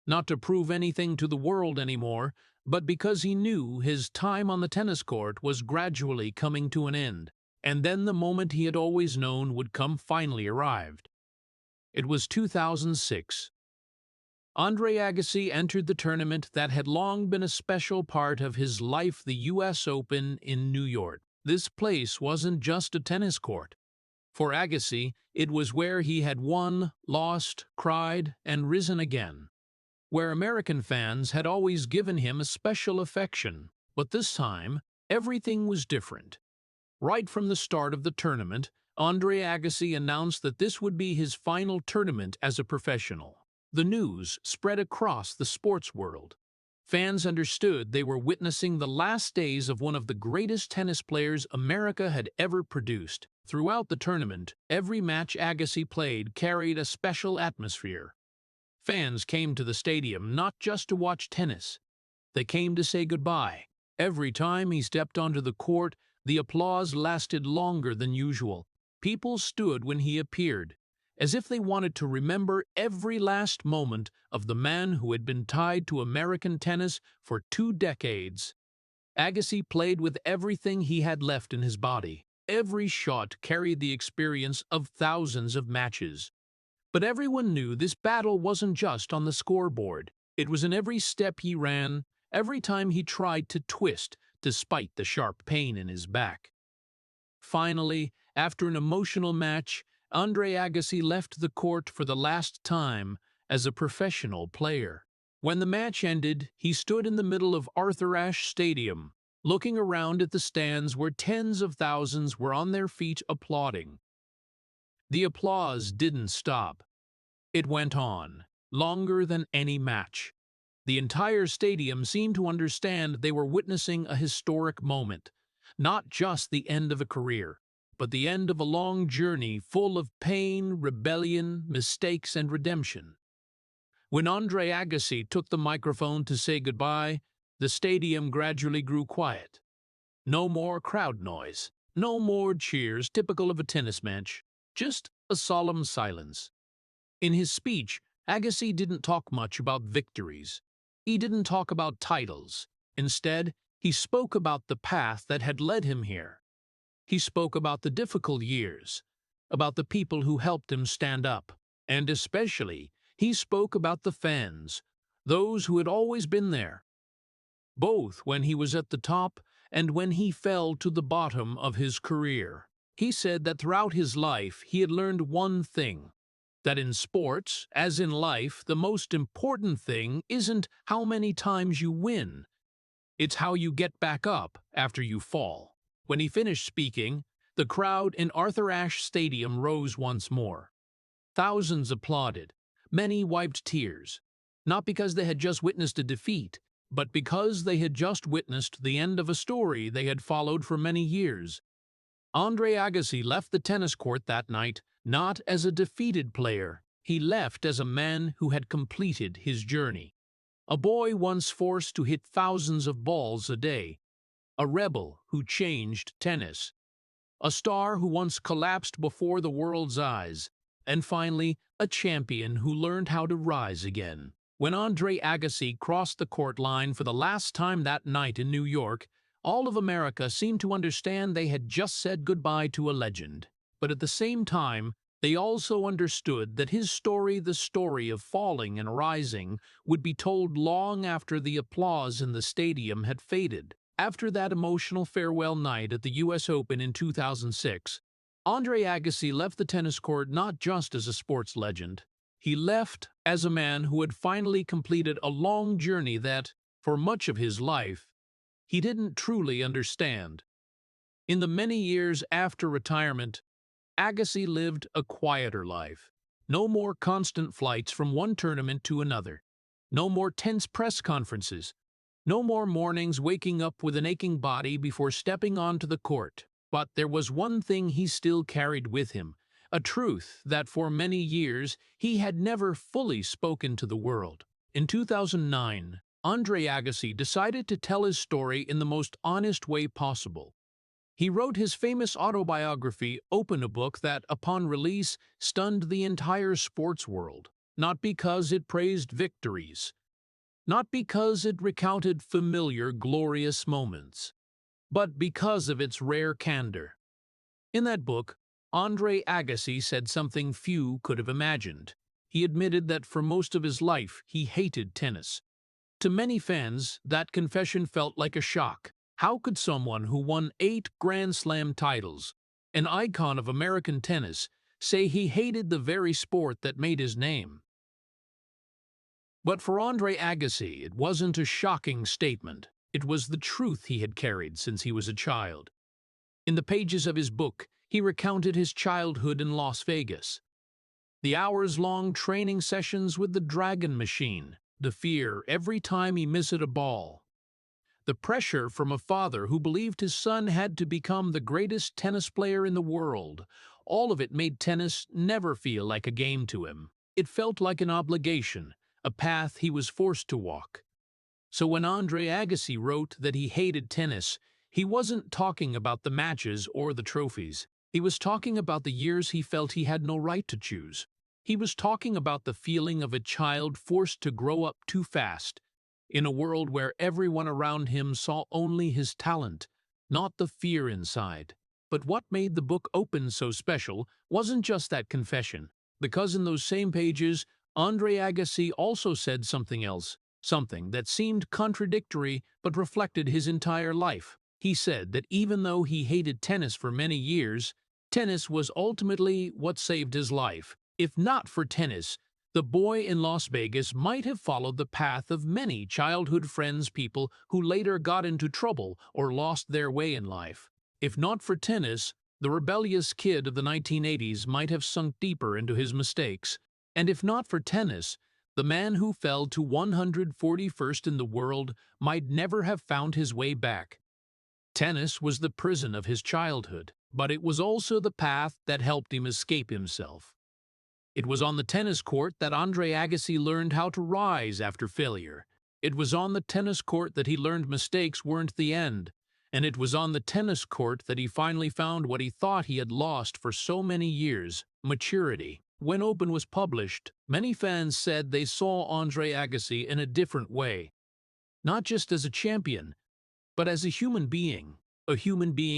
Not to prove anything to the world anymore, but because he knew his time on the tennis court was gradually coming to an end, and then the moment he had always known would come finally arrived. It was 2006. Andre Agassi entered the tournament that had long been a special part of his life, the U.S. Open in New York. This place wasn't just a tennis court. For Agassi, it was where he had won, lost, cried, and risen again. Where American fans had always given him a special affection. But this time, everything was different. Right from the start of the tournament, Andre Agassi announced that this would be his final tournament as a professional. The news spread across the sports world. Fans understood they were witnessing the last days of one of the greatest tennis players America had ever produced. Throughout the tournament, every match Agassi played carried a special atmosphere. Fans came to the stadium not just to watch tennis. They came to say goodbye. Every time he stepped onto the court, the applause lasted longer than usual. People stood when he appeared, as if they wanted to remember every last moment of the man who had been tied to American tennis for 2 decades. Agassi played with everything he had left in his body. Every shot carried the experience of thousands of matches. But everyone knew this battle wasn't just on the scoreboard. It was in every step he ran, every time he tried to twist, despite the sharp pain in his back. Finally, after an emotional match, Andre Agassi left the court for the last time as a professional player. When the match ended, he stood in the middle of Arthur Ashe Stadium, looking around at the stands where tens of thousands were on their feet applauding. The applause didn't stop. It went on, longer than any match. The entire stadium seemed to understand they were witnessing a historic moment, not just the end of a career, but the end of a long journey full of pain, rebellion, mistakes, and redemption. When Andre Agassi took the microphone to say goodbye, the stadium gradually grew quiet. No more crowd noise, no more cheers typical of a tennis match, just a solemn silence. In his speech, Agassi didn't talk much about victories. He didn't talk about titles. Instead, he spoke about the path that had led him here. He spoke about the difficult years, about the people who helped him stand up, and especially, he spoke about the fans, those who had always been there, both when he was at the top and when he fell to the bottom of his career. He said that throughout his life he had learned one thing, that in sports, as in life, the most important thing isn't how many times you win, it's how you get back up after you fall. When he finished speaking, the crowd in Arthur Ashe Stadium rose once more. Thousands applauded. Many wiped tears, not because they had just witnessed a defeat, but because they had just witnessed the end of a story they had followed for many years. Andre Agassi left the tennis court that night not as a defeated player. He left as a man who had completed his journey. A boy once forced to hit thousands of balls a day. A rebel who changed tennis. A star who once collapsed before the world's eyes. And finally, a champion who learned how to rise again. When Andre Agassi crossed the court line for the last time that night in New York, all of America seemed to understand they had just said goodbye to a legend. But at the same time, they also understood that his story, the story of falling and rising, would be told long after the applause in the stadium had faded. After that emotional farewell night at the U.S. Open in 2006, Andre Agassi left the tennis court not just as a sports legend. He left as a man who had finally completed a long journey that, for much of his life, he didn't truly understand. In the many years after retirement, Agassi lived a quieter life. No more constant flights from one tournament to another. No more tense press conferences. No more mornings waking up with an aching body before stepping onto the court. But there was one thing he still carried with him, a truth that for many years he had never fully spoken to the world. In 2009, Andre Agassi decided to tell his story in the most honest way possible. He wrote his famous autobiography, Open, a book that, upon release, stunned the entire sports world. Not because it praised victories, not because it recounted familiar, glorious moments, but because of its rare candor. In that book, Andre Agassi said something few could have imagined. He admitted that for most of his life he hated tennis. To many fans, that confession felt like a shock. How could someone who won 8 Grand Slam titles, an icon of American tennis, say he hated the very sport that made his name? But for Andre Agassi, it wasn't a shocking statement. It was the truth he had carried since he was a child. In the pages of his book, he recounted his childhood in Las Vegas. The hours-long training sessions with the Dragon Machine, the fear every time he missed a ball. The pressure from a father who believed his son had to become the greatest tennis player in the world. All of it made tennis never feel like a game to him. It felt like an obligation, a path he was forced to walk. So when Andre Agassi wrote that he hated tennis, he wasn't talking about the matches or the trophies. He was talking about the years he felt he had no right to choose. He was talking about the feeling of a child forced to grow up too fast, in a world where everyone around him saw only his talent, not the fear inside. But what made the book open so special wasn't just that confession, because in those same pages, Andre Agassi also said something else, something that seemed contradictory but reflected his entire life. He said that even though he hated tennis for many years, tennis was ultimately what saved his life. If not for tennis, the boy in Las Vegas might have followed the path of many childhood friends, people who later got into trouble or lost their way in life. If not for tennis, the rebellious kid of the 1980s might have sunk deeper into his mistakes. And if not for tennis, the man who fell to 141st in the world might never have found his way back. Tennis was the prison of his childhood, but it was also the path that helped him escape himself. It was on the tennis court that Andre Agassi learned how to rise after failure. It was on the tennis court that he learned mistakes weren't the end. And it was on the tennis court that he finally found what he thought he had lost for so many years: maturity. When Open was published, many fans said they saw Andre Agassi in a different way. Not just as a champion, but as a human being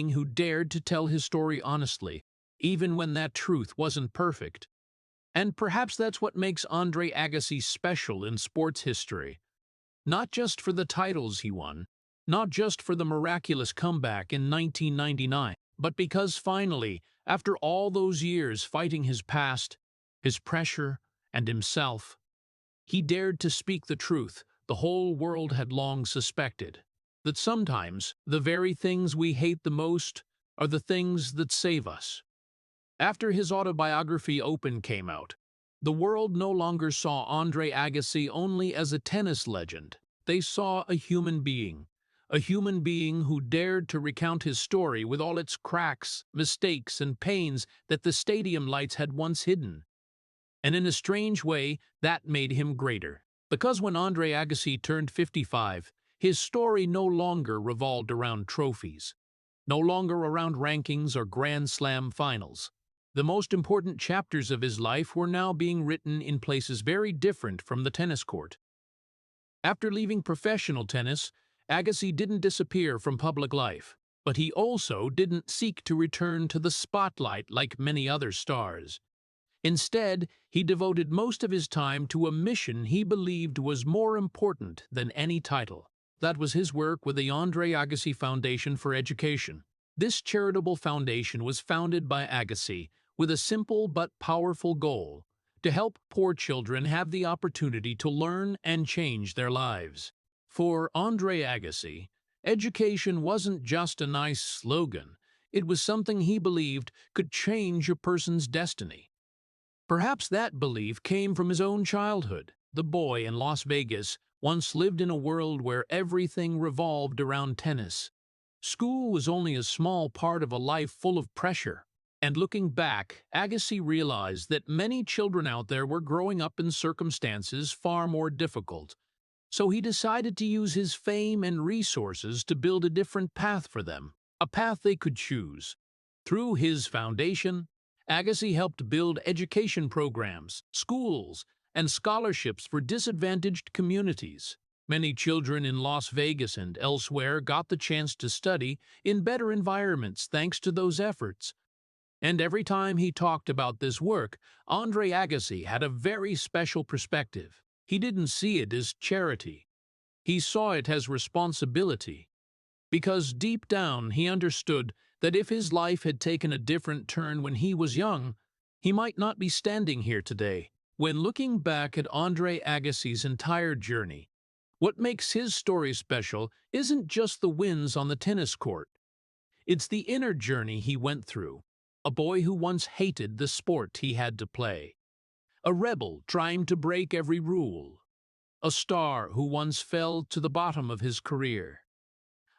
who dared to tell his story honestly, even when that truth wasn't perfect. And perhaps that's what makes Andre Agassi special in sports history. Not just for the titles he won, not just for the miraculous comeback in 1999, but because finally, after all those years fighting his past, his pressure, and himself, he dared to speak the truth the whole world had long suspected. That sometimes the very things we hate the most are the things that save us. After his autobiography Open came out, the world no longer saw Andre Agassi only as a tennis legend. They saw a human being who dared to recount his story with all its cracks, mistakes, and pains that the stadium lights had once hidden. And in a strange way, that made him greater. Because when Andre Agassi turned 55, his story no longer revolved around trophies, no longer around rankings or Grand Slam finals. The most important chapters of his life were now being written in places very different from the tennis court. After leaving professional tennis, Agassi didn't disappear from public life, but he also didn't seek to return to the spotlight like many other stars. Instead, he devoted most of his time to a mission he believed was more important than any title. That was his work with the Andre Agassi Foundation for Education. This charitable foundation was founded by Agassi with a simple but powerful goal: to help poor children have the opportunity to learn and change their lives. For Andre Agassi, education wasn't just a nice slogan, it was something he believed could change a person's destiny. Perhaps that belief came from his own childhood. The boy in Las Vegas once lived in a world where everything revolved around tennis. School was only a small part of a life full of pressure. And looking back, Agassi realized that many children out there were growing up in circumstances far more difficult. So he decided to use his fame and resources to build a different path for them, a path they could choose. Through his foundation, Agassi helped build education programs, schools, and scholarships for disadvantaged communities. Many children in Las Vegas and elsewhere got the chance to study in better environments thanks to those efforts. And every time he talked about this work, Andre Agassi had a very special perspective. He didn't see it as charity. He saw it as responsibility. Because deep down he understood that if his life had taken a different turn when he was young, he might not be standing here today. When looking back at Andre Agassi's entire journey, what makes his story special isn't just the wins on the tennis court. It's the inner journey he went through. A boy who once hated the sport he had to play. A rebel trying to break every rule. a star who once fell to the bottom of his career,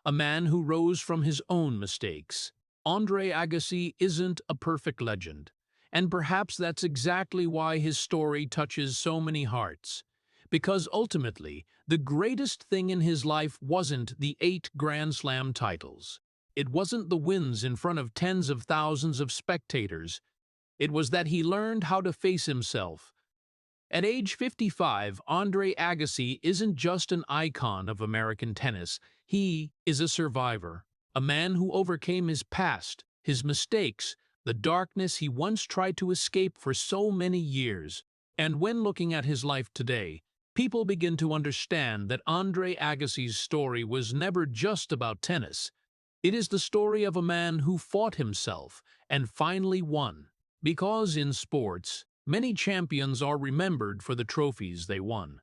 a man who rose from his own mistakes. Andre Agassi isn't a perfect legend, and perhaps that's exactly why his story touches so many hearts. Because ultimately, the greatest thing in his life wasn't the 8 Grand Slam titles. It wasn't the wins in front of tens of thousands of spectators. It was that he learned how to face himself. At age 55, Andre Agassi isn't just an icon of American tennis. He is a survivor, a man who overcame his past, his mistakes, the darkness he once tried to escape for so many years. And when looking at his life today, people begin to understand that Andre Agassi's story was never just about tennis. It is the story of a man who fought himself and finally won. Because in sports, many champions are remembered for the trophies they won.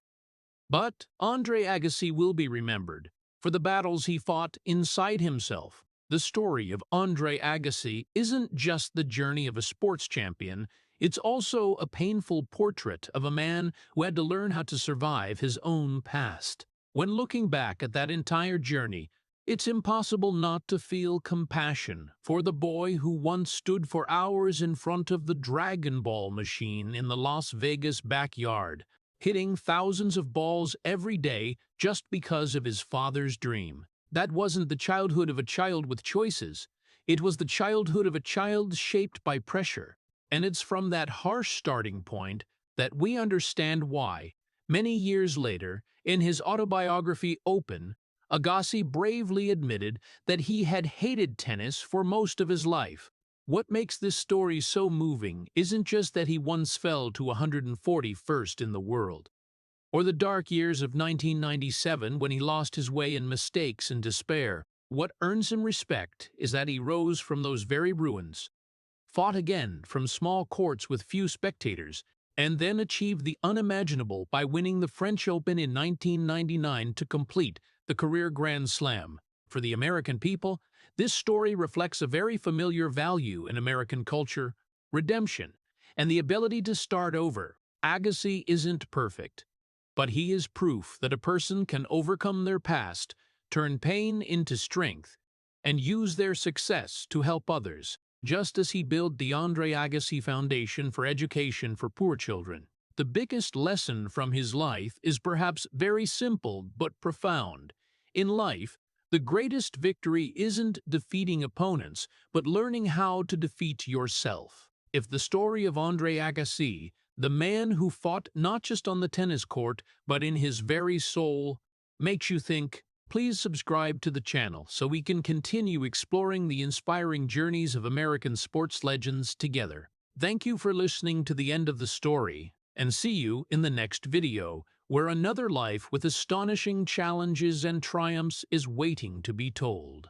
But Andre Agassi will be remembered for the battles he fought inside himself. The story of Andre Agassi isn't just the journey of a sports champion, it's also a painful portrait of a man who had to learn how to survive his own past. When looking back at that entire journey, it's impossible not to feel compassion for the boy who once stood for hours in front of the Dragon Ball machine in the Las Vegas backyard, hitting thousands of balls every day just because of his father's dream. That wasn't the childhood of a child with choices. It was the childhood of a child shaped by pressure. And it's from that harsh starting point that we understand why, many years later, in his autobiography Open, Agassi bravely admitted that he had hated tennis for most of his life. What makes this story so moving isn't just that he once fell to 141st in the world, or the dark years of 1997 when he lost his way in mistakes and despair. What earns him respect is that he rose from those very ruins, fought again from small courts with few spectators, and then achieved the unimaginable by winning the French Open in 1999 to complete the career Grand Slam. For the American people, this story reflects a very familiar value in American culture: redemption, and the ability to start over. Agassi isn't perfect, but he is proof that a person can overcome their past, turn pain into strength, and use their success to help others, just as he built the Andre Agassi Foundation for Education for Poor Children. The biggest lesson from his life is perhaps very simple but profound. In life, the greatest victory isn't defeating opponents, but learning how to defeat yourself. If the story of Andre Agassi, the man who fought not just on the tennis court, but in his very soul, makes you think, please subscribe to the channel so we can continue exploring the inspiring journeys of American sports legends together. Thank you for listening to the end of the story, and see you in the next video, where another life with astonishing challenges and triumphs is waiting to be told.